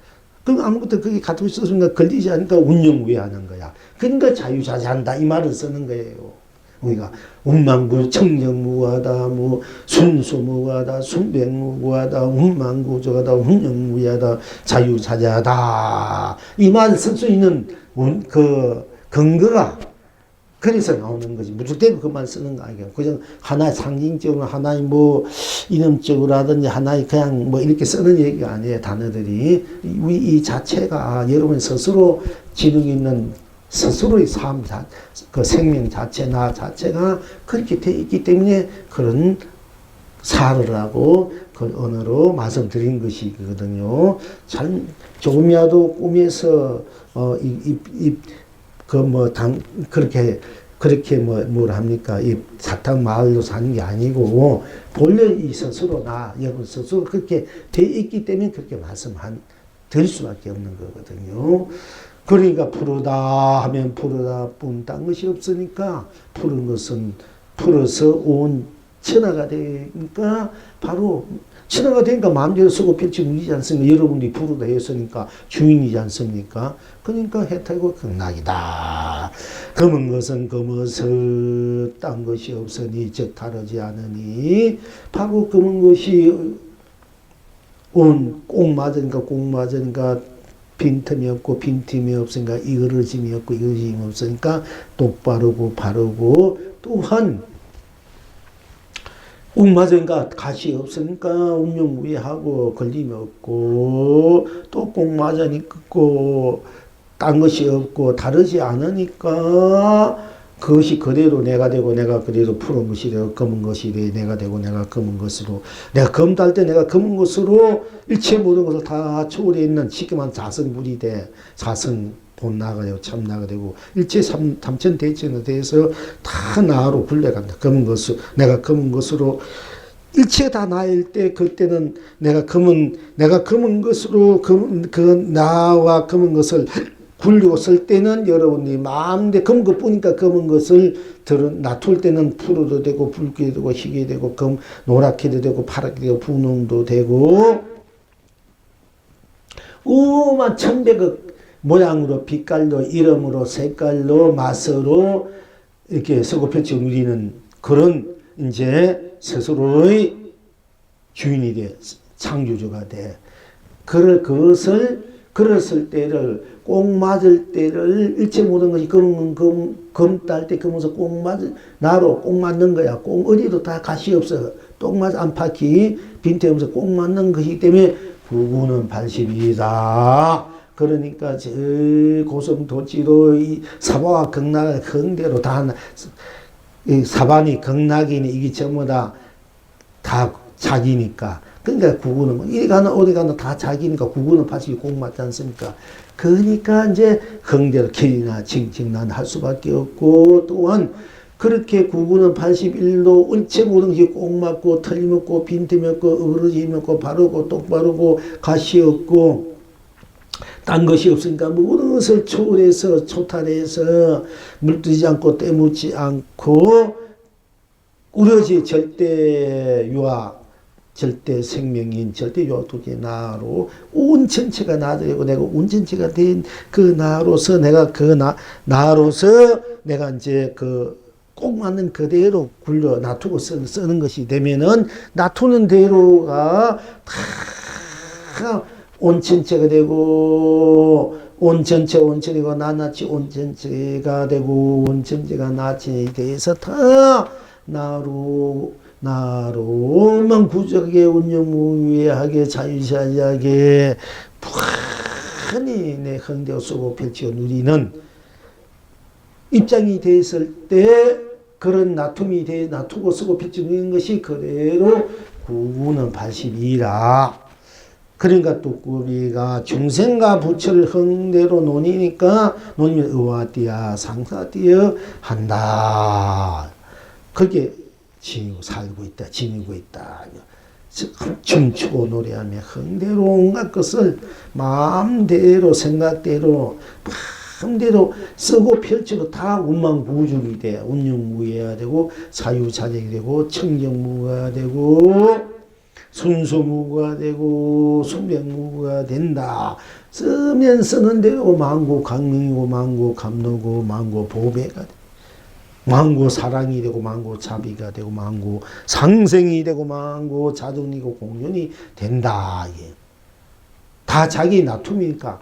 그럼 아무것도 그게 갖다 붙였으니까 걸리지 않으니까 운영우회하는 거야. 그러니까 자유자재한다 이 말을 쓰는 거예요. 우리가 운만구 청정무하다, 뭐 순수무하다, 순백무하다, 운만구조하다, 운영무하다, 자유자재하다 이 말을 쓸 수 있는 그 근거가 그래서 나오는 거지. 무턱대고 그만 쓰는 거 아니에요. 그냥 하나의 상징적으로, 하나의 뭐 이념적으로 하든지 하나의 그냥 뭐 이렇게 쓰는 얘기가 아니에요. 단어들이. 이 자체가 여러분 스스로 지능 있는 스스로의 삶, 그 생명 자체, 나 자체가 그렇게 돼 있기 때문에 그런 사르라고 그 언어로 말씀드린 것이거든요. 잘, 조금이라도 꿈에서, 그렇게 뭐라 합니까? 이 사탕 마을로 사는 게 아니고, 본래 이 스스로 여러분 스스로 그렇게 돼 있기 때문에 그렇게 드릴 수밖에 없는 거거든요. 그러니까 푸르다 하면 푸르다 뿐 딴 것이 없으니까, 푸른 것은 풀어서 온 천하가 되니까 바로 천하가 되니까 마음대로 쓰고 펼치고 누리지 않습니까? 여러분이 부르다 했으니까 주인이지 않습니까? 그러니까 해탈고 극락이다. 검은 것은 검어서 딴 것이 없으니 즉 다르지 않으니 바로 검은 것이 꼭 맞으니까 빈틈이 없고 빈틈이 없으니까 이그러짐이 없고 이그러짐이 없으니까 똑바르고 바르고 또한 맞으니까 가시 없으니까 운명무예하고 걸림이 없고 또 꼭 맞으니까 딴 것이 없고 다르지 않으니까 그것이 그대로 내가 되고 내가 그대로 푸른 것이 되고 검은 것이 돼 내가 되고 내가 검은 것으로 내가 검달 때 내가 검은 것으로 일체 모든 것을 다 초월해 있는 쉽게 말하면 자성불이 돼 자성 본나가 되고 참나가 되고 일체 삼천 대천에 대해서 다 나로 굴려간다. 검은 것으로 내가 검은 것으로 일체 다 나일 때 그때는 내가 검은 것으로 그 나와 검은 것을 굴리고 쓸 때는 여러분이 마음대로 검은 것 뿐이니까 검은 것을 놔둘 때는 푸르도 되고 붉게 되고 희게 되고 노랗게도 되고 파랗게 되고 분홍도 되고 오만 천백억 모양으로 빛깔로 이름으로 색깔로 맛으로 이렇게 서고 펼치고 누리는 그런 이제 스스로의 주인이 돼 창조주가 돼. 그랬을 때를 꼭 맞을 때를 일체 모든 것이 검딸 때 검어서 나로 꼭 맞는 거야. 꼭 어디도 다 가시 없어. 꼭 맞아 안팎이 빈틈없어 꼭 맞는 것이기 때문에 부구는 80이다. 그러니까 저 고성도지로 이 사바와 극락을 흥대로 다 사반이 극락이니 이게 전부 다 자기니까. 그러니까 구구는 뭐 이리 가나 어디 가나 다 자기니까 구구는 80이 꼭 맞지 않습니까? 그러니까 이제 흥대로 길이나 징징난 할 수밖에 없고 또한 그렇게 구구는 81도 일체 모든 것이 꼭 맞고 틀림없고 빈틈이 없고 어그러짐이 없고 바르고 똑바르고 가시 없고 딴 것이 없으니까 모든 것을 초월해서 초탈해서 물들이지 않고 때묻지 않고 우려지 절대 유아 절대 생명인 절대 유아두지 나로 온 전체가 나되고 내가 온 전체가 된 그 나로서 내가 그 나로서 내가 이제 꼭 맞는 그대로 굴려 놔두고 쓰는 것이 되면은 놔두는 대로가 다 온 전체가 되고 온 전체가 낱낱이 온 전체가 되고 온 전체가 낱낱이 돼서 다 나로 나로만 구적하게 운영무예하게 자유자재하게 무한히 내 흥대어 쓰고 펼치고 누리는 입장이 됐을 때 그런 놔두고 쓰고 펼치고 누리는 것이 그대로 구구는 82라. 그러니까 또 우리가 중생과 부처를 흥대로 논이니까 논이면 의화띠야 상사띠야 한다. 그렇게 지니고 살고 있다. 지니고 있다. 춤추고 노래하며 흥대로 온갖 것을 마음대로 생각대로 마음대로 쓰고 펼치고 다 운망부족이 돼. 운영무해야 되고 사유자재가 되고 청정무가 되고 순수무가 되고 순백무가 된다. 쓰면 쓰는 대로 망고 강명이고 망고 감노고 망고 보배가 돼. 망고 사랑이 되고 망고 자비가 되고 망고 상생이 되고 망고 자존이고 공연이 된다. 이게 다 자기 놔툼이니까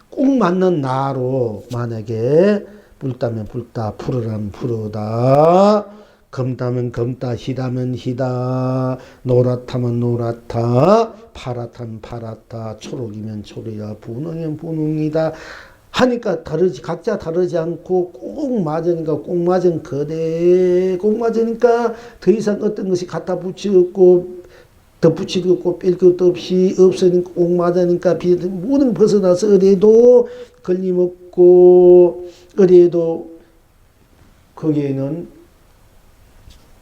꼭 맞는 나로 만약에 불다면 불다 풀으라면 풀어다 검다면 검다 희다면 희다 노랗다면 노랗다 파랗다면 파랗다 초록이면 초록이다 분홍이면 분홍이다 하니까 다르지 각자 다르지 않고 꼭 맞으니까 꼭 맞은 거대 꼭 맞으니까 더 이상 어떤 것이 갖다 붙이고 덧붙일 것 없고 뺄 것도 없이 없으니까 꼭 맞으니까 모든 벗어나서 어디에도 걸림없고 어디에도 거기에는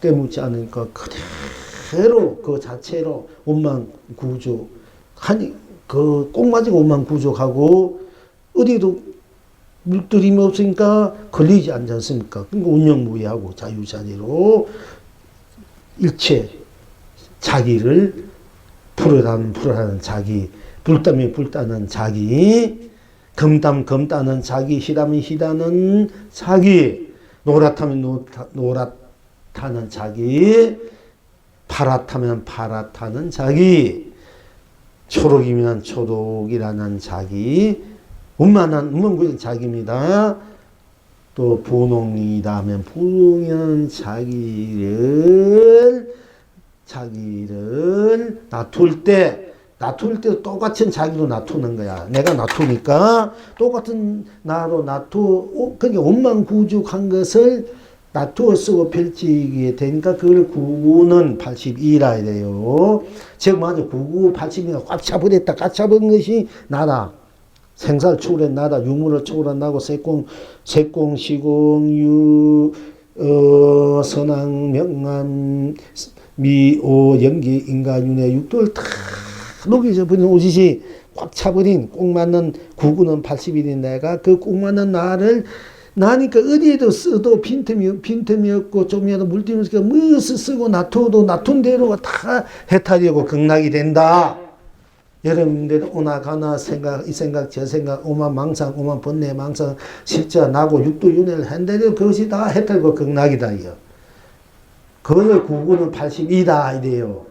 때묻지 않으니까 그대로 그 자체로 원망구조 하니 그 꼭 맞은 원망구조하고 어디도 물들임이 없으니까 걸리지 않지 않습니까? 그러니까 운영무예하고 자유자재로 일체 자기를 풀어다는 자기, 불다면 불다는 자기, 검다는 자기, 희다면 희다는 자기, 노랗다면 노랗다는 자기, 파랗다면 파랗다는 자기, 초록이면 초록이라는 자기, 운만구는 자기입니다. 또 분홍이라면 분홍이라는 자기를 놔둘 때 똑같은 자기로 놔두는 거야. 내가 놔두니까 똑같은 나로 그게 원망구죽한 것을 놔두어 쓰고 펼치게 되니까 그걸 구구는 82라 이래요. 즉 맞아. 구구 82가 꽉 차버렸다. 꽉 차버린 것이 나다. 생사를 초월한 나다. 유물을 초월한 나고 색공, 시공, 선왕, 명암, 미오, 연기, 인가윤회, 육도를 다 녹여져 버린 오짓이 꽉 차버린 꼭 맞는 구구는 80일인 내가 그 꼭 맞는 나를 나니까 어디에도 써도 빈틈이 없고 좀이라도 물틈이 없으니까 무엇을 쓰고 놔둬도 놔둔 대로가 다 해탈이고 극락이 된다. 여러분들 오나가나 생각, 이 생각, 저 생각, 오만 망상, 오만 번뇌 망상, 십자, 나고, 육도윤회를 한다면 그것이 다 해탈과 극락이다. 이요. 그걸 구구는 82다. 이래요.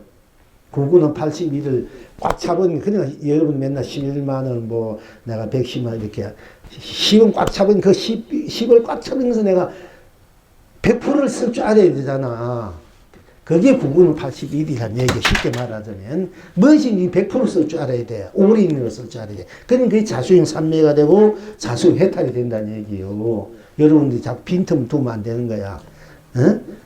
구구는 82를 꽉 차버린, 그러니까 여러분 맨날 11만원, 뭐, 내가 110만 이렇게, 10은 꽉 차버린, 그 10을 꽉 차버리면서 내가 100%를 쓸 줄 알아야 되잖아. 그게 구구는 81이라는 얘기 쉽게 말하자면 무엇인지 100% 쓸 줄 알아야 돼. 오래 있는 걸 쓸 줄 알아야 돼. 그러면 그게 자수형 삼매가 되고 자수형 해탈이 된다는 얘기요. 여러분들이 자꾸 빈틈 두면 안 되는 거야.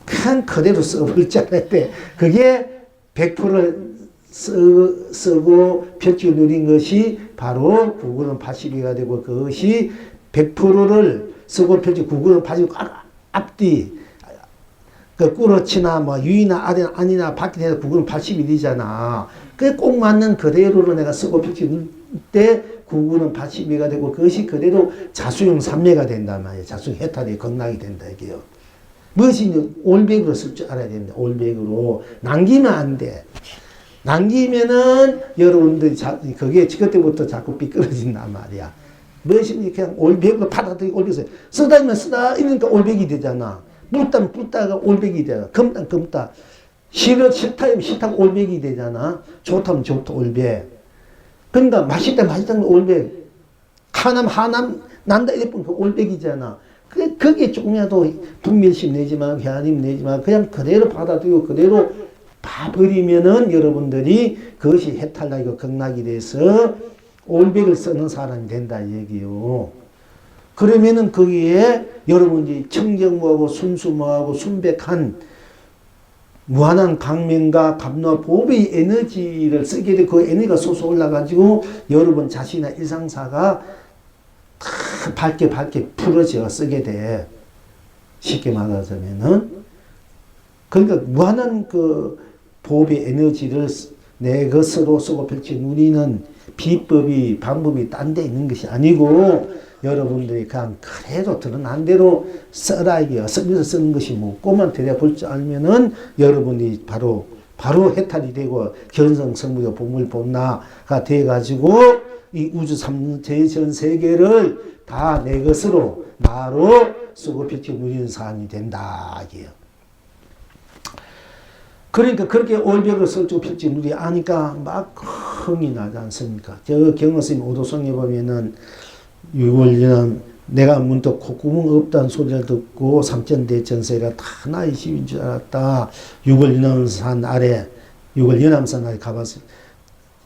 그냥 그대로 써볼 줄 알아야 돼. 그게 100%를 쓰고 펼치고 누린 것이 바로 구구는 82가 되고 그것이 100%를 쓰고 펼치고 구구는 82 앞뒤 그 꾸러치나 뭐 유이나 아니나 밖에 내서 구구는 81이잖아. 그게 꼭 맞는 그대로로 내가 쓰고 펼칠 때 구구는 82가 되고 그것이 그대로 자수용 삼매가 된단 말이에요. 자수용 해탈이 극락이 된다 이게요. 무엇이 올백으로 쓸 줄 알아야 된다. 올백으로 남기면 안 돼. 남기면은 여러분들이 그게 그때부터 자꾸 삐뚤어진단 말이야. 무엇이 그냥 올백으로 받아들이고 올백을 쓰다니면 쓰다 이러니까 올백이 되잖아. 뿔따면 뿔따가 올백이 되잖아. 검다. 싫다면 싫다가 올백이 되잖아. 좋다면 좋다 올백. 그러니까 맛있다면 올백. 하남 난다 이랬으면 그 올백이잖아. 거기에 조금이라도 분별심 내지만 회한임 내지만 그냥 그대로 받아들이고 그대로 봐버리면은 여러분들이 그것이 해탈나고 극락이 돼서 올백을 쓰는 사람이 된다 이 얘기요. 그러면은 거기에 여러분들이 청정무하고 순수무하고 순백한 무한한 강명과 감노와 보배의 에너지를 쓰게 되고 그 에너지가 솟아 올라가지고 여러분 자신의 일상사가 다 밝게 풀어져 쓰게 돼. 쉽게 말하자면은. 그러니까 무한한 그 보배의 에너지를 내 것으로 쓰고 펼쳐 누리는 비법이, 방법이 딴 데 있는 것이 아니고 여러분들이 그냥 그래도 드러난 대로 써라 이게요. 쓰면서 쓰는 것이 뭐고만 들여볼 줄 알면은 여러분이 바로 해탈이 되고 견성성무가 보물본나가 돼가지고 이 우주 삼재 전 세계를 다 내 것으로 나로 쓰고 펼쳐 누리는 사람이 된다 이게요. 그러니까 그렇게 올백을 쓰고 펼쳐 누리 아니까 막 흥이 나지 않습니까? 저 경어스님 오도성에 보면은 6월 내가 문득 콧구멍 없다는 소리를 듣고 삼천대천세가 다 나의 집인 줄 알았다. 6월 연암산 아래 가봤어요.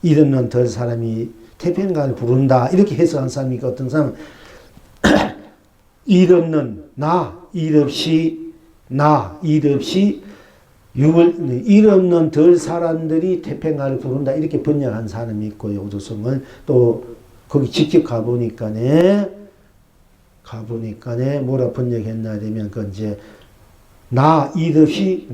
이름은 덜 사람이 태평가를 부른다. 이렇게 해석한 사람이 있고 어떤 사람은 일 없는 나, 일 없이 일 없는 덜 사람들이 태평가를 부른다. 이렇게 번역한 사람이 있고요. 오도성을 또 거기 직접 가보니까네 뭐라 번역했나 되면 그 이제 나 이듯이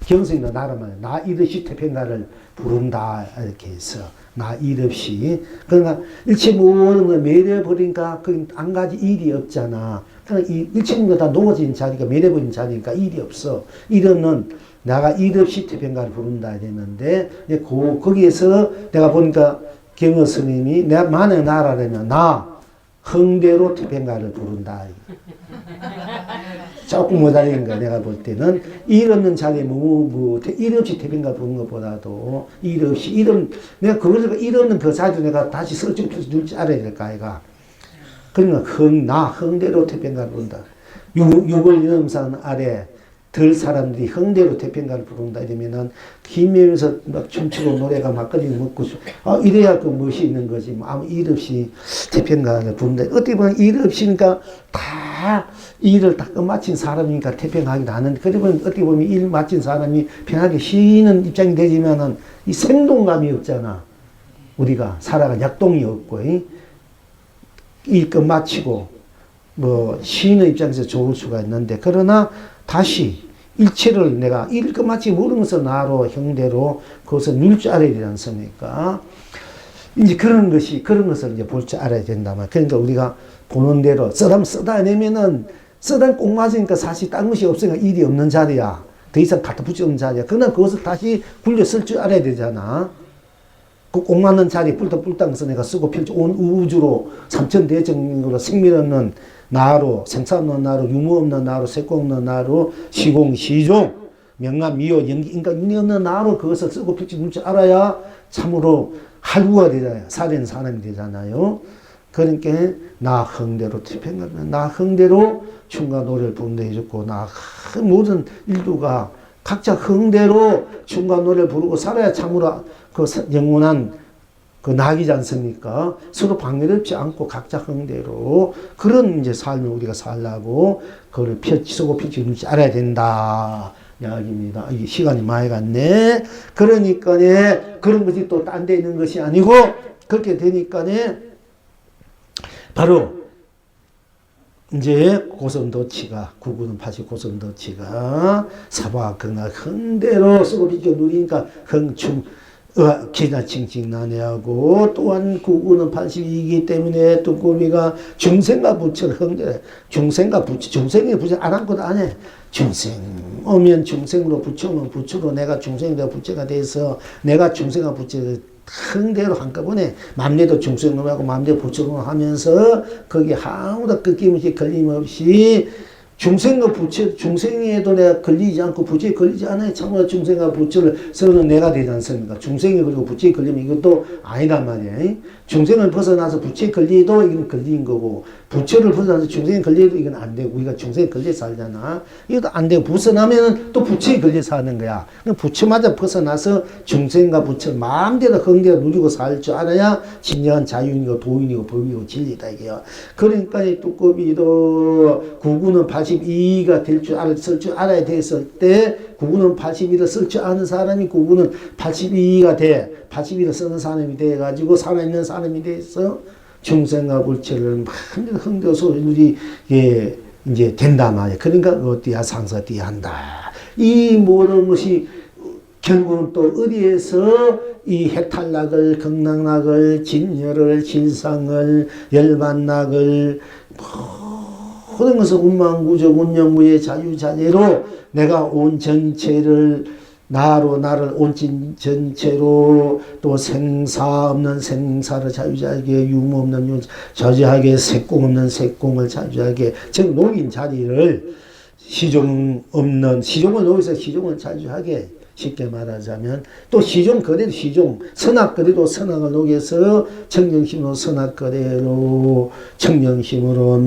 경성이나 나라만 나 이듯이 태평가를 부른다 이렇게 해서 나 이듯이 그러니까 일체 모든 걸 매려버리니까 그 한 가지 일이 없잖아. 그러니까 이 일체 모든 거 다 녹아진 자리가 매려버린 자리니까 일이 없어. 이러는 나가 일 없이 태평가를 부른다 했는데 거기에서 내가 보니까 경어 스님이 내가 만약 나라라면 나 흥대로 태평가를 부른다. 조금 못알린 거야. 내가 볼 때는 일 없는 자리에 일 없이 태평가 부르는 것보다도 일 없이 내가 그걸 일 없는 그 자리에 내가 다시 설정해서 줄지 알아야 될까 아이가. 그러니까 흥대로 태평가를 부른다. 6월 연암산 아래 덜 사람들이 흥대로 태평가를 부른다 이러면은 김해에서 막 춤추고 노래가 막걸리 먹고 이래야 그 멋이 있는 거지. 아무 일 없이 태평가를 부른다. 어떻게 보면 일 없이니까 다 일을 다 끝마친 사람이니까 태평하기도 하는데 그러면 어떻게 보면 일 마친 사람이 편하게 쉬는 입장이 되지만은 이 생동감이 없잖아. 우리가 살아간 약동이 없고 일 끝마치고 뭐 쉬는 입장에서 좋을 수가 있는데 그러나 다시 일체를 내가 일 끝마치 모르는 것을 나로 형대로 그것을 누릴 줄 알아야 되지 않습니까? 이제 그런 것을 이제 볼 줄 알아야 된다면 그러니까 우리가 보는 대로 쓰다 내면은 쓰다 꼭 맞으니까 사실 딴 것이 없으니까 일이 없는 자리야. 더 이상 갖다 붙이 없는 자리야. 그러나 그것을 다시 굴려 쓸 줄 알아야 되잖아. 그 꼭 맞는 자리 뿔떡뿔떡 해서 내가 쓰고 펼쳐 온 우주로 삼천대천으로 생명 없는 나로 생사 없는 나로 유무 없는 나로 색공 없는 나로 시공 시종 명암 미호 연기 인간 윤리 없는 나로 그것을 쓰고 펼쳐 놓을 줄 알아야 참으로 할구가 되잖아요. 살인 사람이 되잖아요. 그러니까 나 흥대로 태평가면 나 흥대로 춤과 노래를 부른다 해줬고 나 모든 인류가 각자 흥대로 춤과 노래를 부르고 살아야 참으로 그 영원한 그 낙이지 않습니까? 서로 방해롭지 않고 각자 흥대로 그런 이제 삶을 우리가 살라고 그걸 펼치고 펼치는지 알아야 된다. 이야기입니다. 이게 시간이 많이 갔네. 그러니까 그런 것이 또 딴 데 있는 것이 아니고 그렇게 되니까 바로 이제 고성도치가 구구는 파시 고성도치가 사바 극락 흥대로 쓰고 비켜 누리니까 흥충 기나 칭칭나네하고 또한 구구는 82이기 때문에 또 우리가 중생과 부처를 흥대 중생과 부처 중생의 부처 안 한 것 안 해. 중생 오면 중생으로 부처 오면 부처로 내가 중생이다 부처가 돼서 내가 중생과 부처를 흥대로 한꺼번에 맘대로 중생으로 하고 맘대로 부처로 하면서 거기 아무도 끊김없이 걸림없이 중생과 부처, 중생에도 내가 걸리지 않고 부처에 걸리지 않아요. 참으로 중생과 부처를 서로는 내가 되지 않습니까? 중생이 그리고 부처에 걸리면 이것도 아니란 말이에요. 중생을 벗어나서 부처에 걸리도 이건 걸린 거고 부처를 벗어나서 중생에 걸려도 이건 안 되고, 우리가 중생에 걸려 살잖아. 이것도 안 되고, 벗어나면은 또 부처에 걸려 사는 거야. 부처마저 벗어나서 중생과 부처 마음대로 흥대로 누리고 살 줄 알아야 진정한 자유인이고 도인이고 법이고 진리다 이게요. 그러니까 이 뚜껑이도 구구는 82가 될 줄 쓸 줄 알아야 됐을 때, 구구는 82를 쓸 줄 아는 사람이 구구는 82가 돼. 82를 쓰는 사람이 돼가지고 살아있는 사람이 돼서 중생과 불체를 마음대로 흥겨서 우리 이제 된단 말이야. 그러니까 어디야 상사 뛰야 한다. 이 모든 것이 결국은 또 어디에서 이 해탈락을, 극락락을, 진열을, 실상을, 열반락을 모든 것을 운만구적 운영무의 자유자재로 내가 온 전체를 나로 나를 온 전체로 또 생사 없는 생사를 자유자하게 유무 없는 유무 자유자하게 색공 없는 색공을 자유자하게 즉 녹인 자리를 시종 없는 시종을 녹여서 시종을 자유하게 쉽게 말하자면 또 시종 그대로 시종 선악 그대로 선악을 녹여서 청정심으로 선악 그대로 청정심으로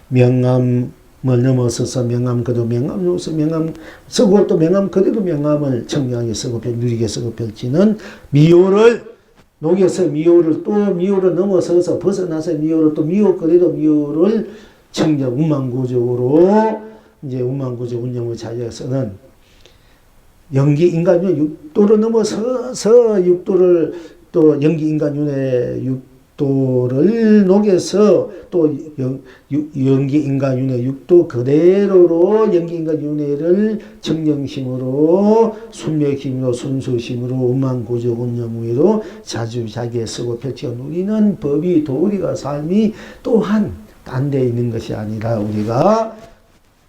명암 을 넘어서서 명암 그대로 명암 넘어서 명암 쓰고 또 명암 그대로 명암을 청량하게 쓰고 누리게 쓰고 펼치는 미호를 녹여서 미호를 또 미호를 넘어서서 벗어나서 미호를 또 미호 그대로 미호를 청정 운만구적으로 이제 운만구적 운영을 자리에서는 연기 인간윤 육도를 넘어서서 육도를 또 연기 인간윤의 육도를 녹여서 또 연기 인간윤의 육도 그대로로 연기 인간윤회를 정정심으로 순맥힘으로 순수심으로 운만구적 운영무로 자주자기에 쓰고 펼쳐 누리는 법이 도리가 삶이 또한 딴 데 있는 것이 아니라 우리가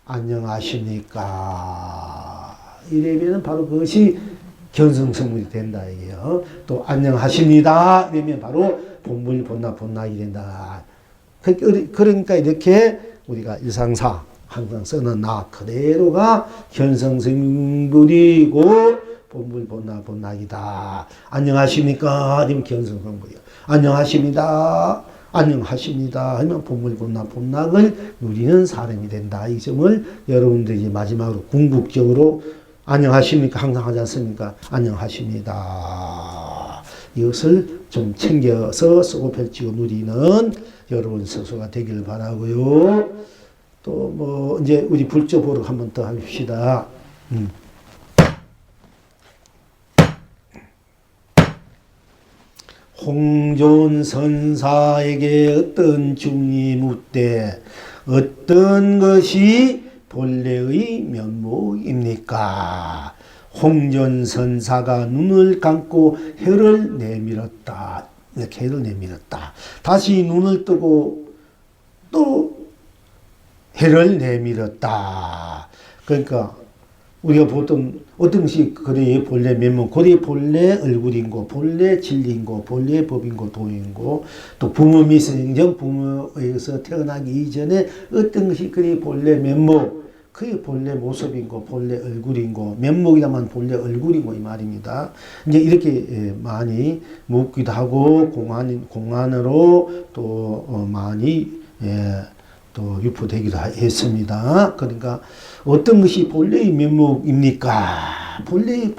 안녕하십니까 이래면 바로 그것이 견성성물이 된다 이게요. 또 안녕하십니다 이러면 바로 본물 본나 본나이 된다. 그러니까 이렇게 우리가 일상사 항상 쓰는 나 그대로가 견성성물이고 본물 본나 본나이다. 안녕하십니까 하면 견성성물이야. 안녕하십니다. 안녕하십니다 하면 본물 본나 본락을 누리는 사람이 된다. 이 점을 여러분들이 마지막으로 궁극적으로 안녕하십니까 항상 하지 않습니까? 안녕하십니다. 이것을 좀 챙겨서 쓰고 펼치고 누리는 여러분 스스로가 되길 바라고요. 또 뭐 이제 우리 불조 보러 한 번 더 합시다. 홍존선사에게 어떤 중이 묻되 어떤 것이 본래의 면목입니까? 홍존선사가 눈을 감고 혀를 내밀었다. 이렇게 혀를 내밀었다. 다시 눈을 뜨고 또 혀를 내밀었다. 그러니까 우리가 보통 어떤 것이 그대의 본래 면목, 그대의 본래 얼굴인고, 본래 진리인고, 본래 법인고, 도인고, 또 부모 미성정 부모에서 태어나기 이전에 어떤 것이 그대의 본래 면목, 그게 본래 모습인고, 본래 얼굴인고, 면목이라면 본래 얼굴인고 이 말입니다. 이제 이렇게 많이 묻기도 하고 공안으로 또 많이 또 유포되기도 했습니다. 그러니까 어떤 것이 본래의 면목입니까? 본래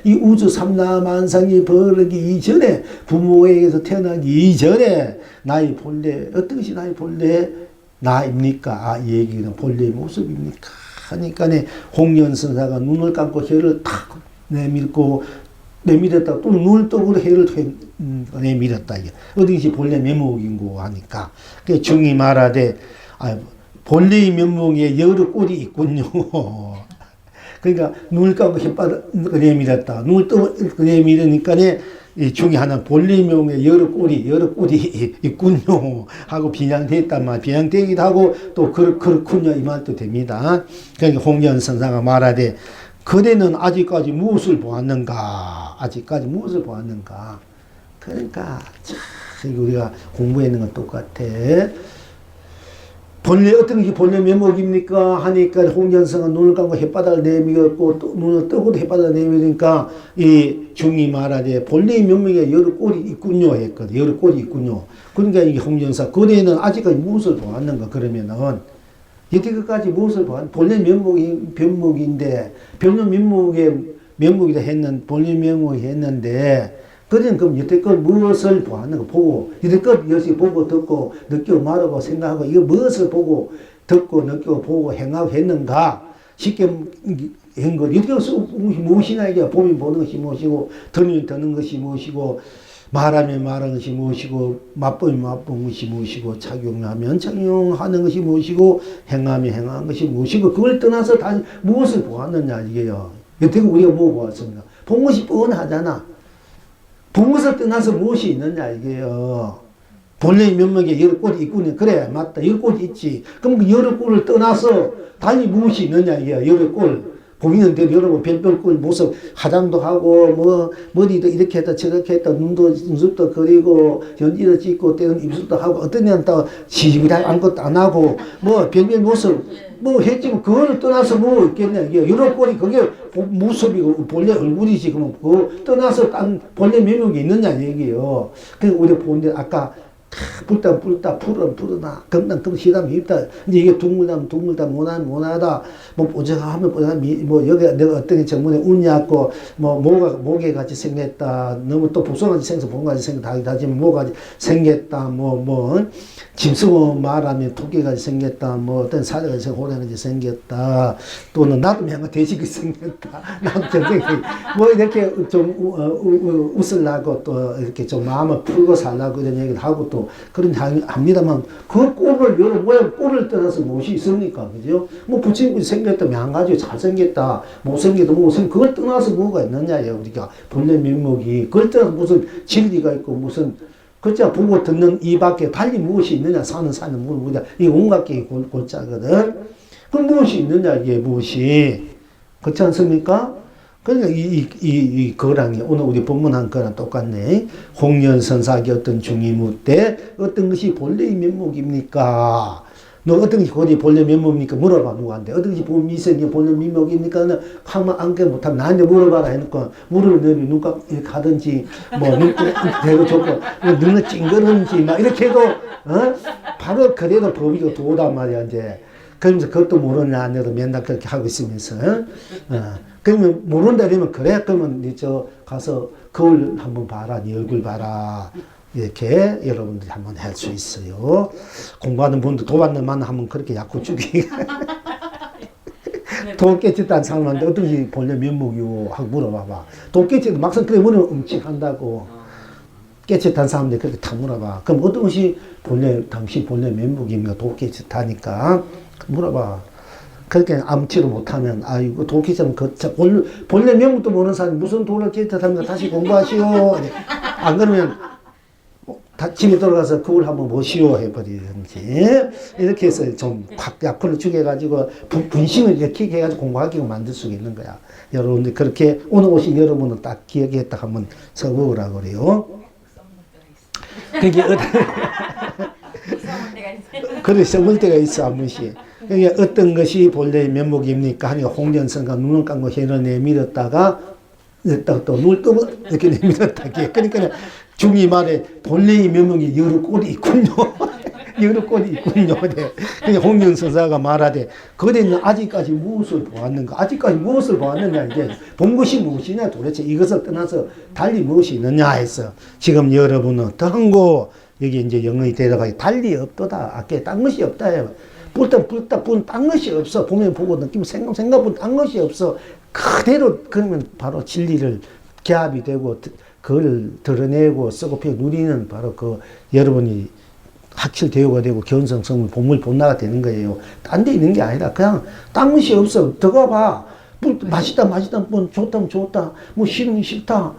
이 우주 삼라만상이 벌어지기 이전에 부모에게서 태어나기 이전에 나의 본래 어떤 것이 나의 본래 나입니까? 이 얘기는 본래의 모습입니까? 하니까 홍련선사가 눈을 감고 혀를 탁 내밀었다 또 눈을 뜨고 혀를 내밀었다 이게 어떤 것이 본래 면목인고 하니까 그 중이 말하되 본래의 면목에 여러 꼴이 있군요. 그러니까 눈을 감고 혓바닥 내밀었다. 눈을 뜨고 내밀으니까 이 중에 하나 본래의 면목에 여러 꼴이 있군요. 하고 비양됐단 말. 비양되기도 하고 또 그렇군요. 이 말도 됩니다. 그러니까 홍련선사가 말하되 그대는 아직까지 무엇을 보았는가? 아직까지 무엇을 보았는가? 그러니까 참 우리가 공부했는 건 똑같아. 본래 어떤 게 본래 면목입니까? 하니까 홍련성은 눈을 감고 햇바닥을 내밀었고 눈을 뜨고도 햇바닥을 내밀으니까 이 중이 말하되 본래의 면목에 여러 꼴이 있군요 했거든. 여러 꼴이 있군요. 그러니까 이게 홍련사 그대는 아직까지 무엇을 보았는가 그러면은 여태까지 무엇을 보았? 본래 면목인데 본래 면목이다 했는 본래 면목이 했는데 그는 그럼 여태껏 무엇을 보았는가 보고 여태껏 여기 보고 듣고 느끼고 말하고 생각하고 이거 무엇을 보고 듣고 느끼고 보고 행하고 했는가 쉽게 한 것. 여태껏 무엇이나 이게 보면 보는 것이 무엇이고 듣는 듣는 것이 무엇이고 말하면 말하는 것이 무엇이고 맛보면 맛보는 것이 무엇이고 착용하면 착용하는 것이 무엇이고 행하면 행하는 것이 무엇이고 그걸 떠나서 다시 무엇을 보았느냐 이게요. 여태껏 우리가 뭐 보았습니까? 본 것이 뻔하잖아. 본 것을 떠나서 무엇이 있느냐 이게요. 본래의 면목에 여러 꼴이 있군요. 그래 맞다. 여러 꼴이 있지. 그럼 그 여러 꼴을 떠나서 달리 무엇이 있느냐 이게요. 여러 꼴. 보이는 대로 여러분 별별 꼴 모습 화장도 하고 뭐 머리도 이렇게 했다 저렇게 했다 눈썹도 그리고 연기도 찍고 때는 입술도 하고 어떤 애는 또 지지부리 아무것도 안 하고 뭐 별별 모습 뭐 했지만 그거를 떠나서 뭐 있겠냐 이게 여러 꼴이 그게 모습이고 본래 얼굴이지 그러면 그거 떠나서 딴 본래 면목이 있느냐 얘기예요. 그러니까 우리가 보는데 아까 불다 푸르나 금당 시담 있다. 이제 이게 둥글담 모나다 뭐 보자하면 뭐 여기 내가 어떤 게 전문에 운이었고 뭐 목에 같이 생겼다. 너무 또 복숭아같이 생겨서 봉같이 생겼다. 다지면 뭐같이 생겼다. 뭐 짐승어 말하면 토끼같이 생겼다. 뭐 어떤 사자같이 호랑이같이 생겼다. 또는 나도 뭔가 돼지같이 생겼다. 나도 저기 뭐 이렇게 좀 웃으려고 또 이렇게 좀 마음을 풀고 살라고 이런 얘기를 하고 또 그런 합니다만 그 꼴을 여러 모양 꼴을 떠나서 무엇이 있습니까? 그죠? 뭐 부친구이 생겼다 명가지고 잘생겼다 못생겼다 못생 그걸 떠나서 뭐가 있느냐요. 우리가 본래 면목이 그걸 떠나서 무슨 진리가 있고 무슨 그자 보고 듣는 이 밖에 달리 무엇이 있느냐 사는 무엇이냐 이 온갖 게 골자거든. 그럼 무엇이 있느냐 이게 무엇이 그렇지 않습니까? 그러니까 이 거랑이 오늘 우리 본문한 거랑 똑같네. 홍련선사기 어떤 중이무 때 어떤 것이 본래의 면목입니까? 너 어떤 것이 거기 본래 면목입니까? 물어봐 누구한테. 어떤 것이 미생이 본래 면목입니까? 하면 안게 못하면 나한테 물어봐라 해놓고 물을 내면 눈가 이렇게 하든지 뭐 눈가 대고 좋고 눈을 찡그런지 막 이렇게 해도 바로 그래도 법이고 도단 말이야 이제. 그러면서 그것도 모르냐 안 해도 맨날 그렇게 하고 있으면서 그러면 모른다 그러면 그래 그러면 니 저 가서 거울 한번 봐라 니 얼굴 봐라 이렇게 여러분들이 한번 할 수 있어요. 공부하는 분도 도받는 만 하면 그렇게 약고 주기 돈 깨쳤다는 사람한테 어떤지 본래 면목이요 하고 물어봐봐. 돈 깨쳤다 막상 그래 물으면 음칙한다고 깨쳤다는 사람들 그렇게 다 물어봐. 그럼 어떤 것이 당신 본래 면목입니까? 돈 깨쳤다니까 물어봐. 그렇게 암치를 못하면 아이고 도끼처럼 본래 면목도 모르는 사람이 무슨 돈을 깨끗합니까? 다시 공부하시오. 안 그러면 집에 들어가서 그걸 한번 보시오 해버리든지 이렇게 해서 좀 확 약분을 죽여가지고 분심을 이렇게 해가지고 공부하게 만들 수 있는 거야. 여러분들 그렇게 오늘 오신 여러분은 딱 기억했다 한번 써보라 그래요. 그게 그래 써볼 때가 있어 한 번씩. 그러니까 어떤 것이 본래의 면목입니까? 하니까 홍련선가 눈을 감고 혀를 내밀었다가 또 눈을 뜨고 이렇게 내밀었다. 그러니까 중이 말에 본래의 면목이 여러 꼴이 있군요. 여러 꼴이 있군요. 그러니까 홍련선사가 말하되 그대는 아직까지 무엇을 보았는가? 아직까지 무엇을 보았느냐? 이제 본 것이 무엇이냐? 도대체 이것을 떠나서 달리 무엇이 있느냐 했어. 지금 여러분은 어떠한 거 여기 이제 영어에 대답하기 달리 없도다. 아까 딴 것이 없다. 불다 딴 것이 없어. 보면 보고 느끼면 생각보다 딴 것이 없어. 그대로 그러면 바로 진리를 개합이 되고 그걸 드러내고 쓰고 펴 누리는 바로 그 여러분이 학실대우가 되고 견성성을 본물 본나가 되는 거예요. 딴 데 있는 게 아니라 그냥 딴 것이 없어. 들어가 봐. 맛있다 뭐 좋다 뭐 싫으면 싫다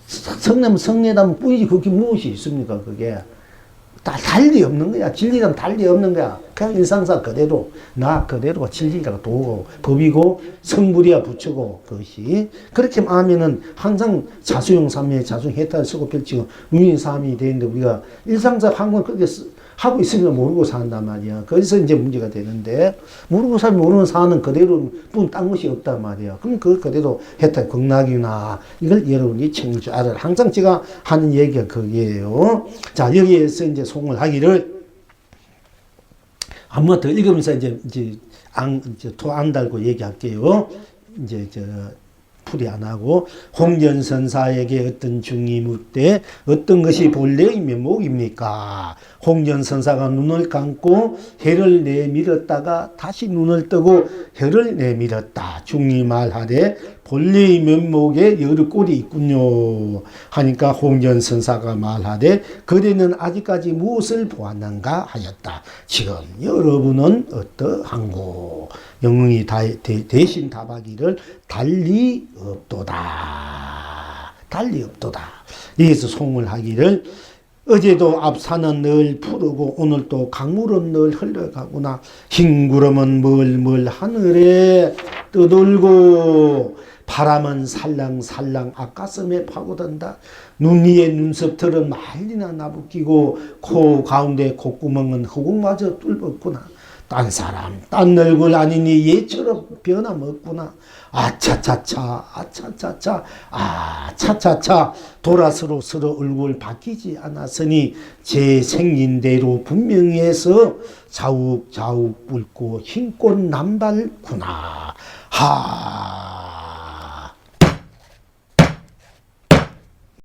성내면 성내다면 뿐이지 그게 무엇이 있습니까 그게. 달리 없는 거야. 진리랑 달리 없는 거야. 그냥 일상사 그대로 나 그대로가 진리라고 도고 법이고 성불이야 부처고 그것이 그렇게 하면은 항상 자수용 삼昧 자수용 해탈 쓰고 펼치고 무인삼이 되는데 우리가 일상사 한건 그렇게 하고 있으면 모르고 산단 말이야. 거기서 이제 문제가 되는데, 모르고 살면 모르는 사는 그대로 뿐 딴 것이 없단 말이야. 그럼 그 그대로 혜택 극락이나 이걸 여러분이 챙길 줄 알아라. 항상 제가 하는 얘기가 그게요. 자, 여기에서 이제 송을 하기를 한 번 더 읽으면서 이제 토 안 달고 얘기할게요. 이제 풀이 안 하고, 홍련선사에게 어떤 중이 묻되 어떤 것이 본래의 면목입니까? 홍련선사가 눈을 감고 해를 내밀었다가 다시 눈을 뜨고 해를 내밀었다. 중이 말하되 본래의 면목에 여러 꼴이 있군요. 하니까 홍련선사가 말하되 그대는 아직까지 무엇을 보았는가 하였다. 지금 여러분은 어떠한고? 영웅이 대신 답하기를 달리 없도다. 달리 없도다. 여기서 송을 하기를 어제도 앞산은 늘 푸르고 오늘 또 강물은 늘 흘러가구나. 흰 구름은 멀멀 하늘에 떠돌고 바람은 살랑살랑 앞가슴에 파고든다. 눈 위에 눈썹들은 말리나 나부끼고 코 가운데 콧구멍은 허공마저 뚫었구나. 딴 사람, 딴 얼굴 아니니 얘처럼 변함없구나. 아차차차, 아차차차, 아차차차. 돌아서로 서로 얼굴 바뀌지 않았으니 제 생긴 대로 분명히 해서 자욱자욱 붉고 흰꽃 남발구나. 하.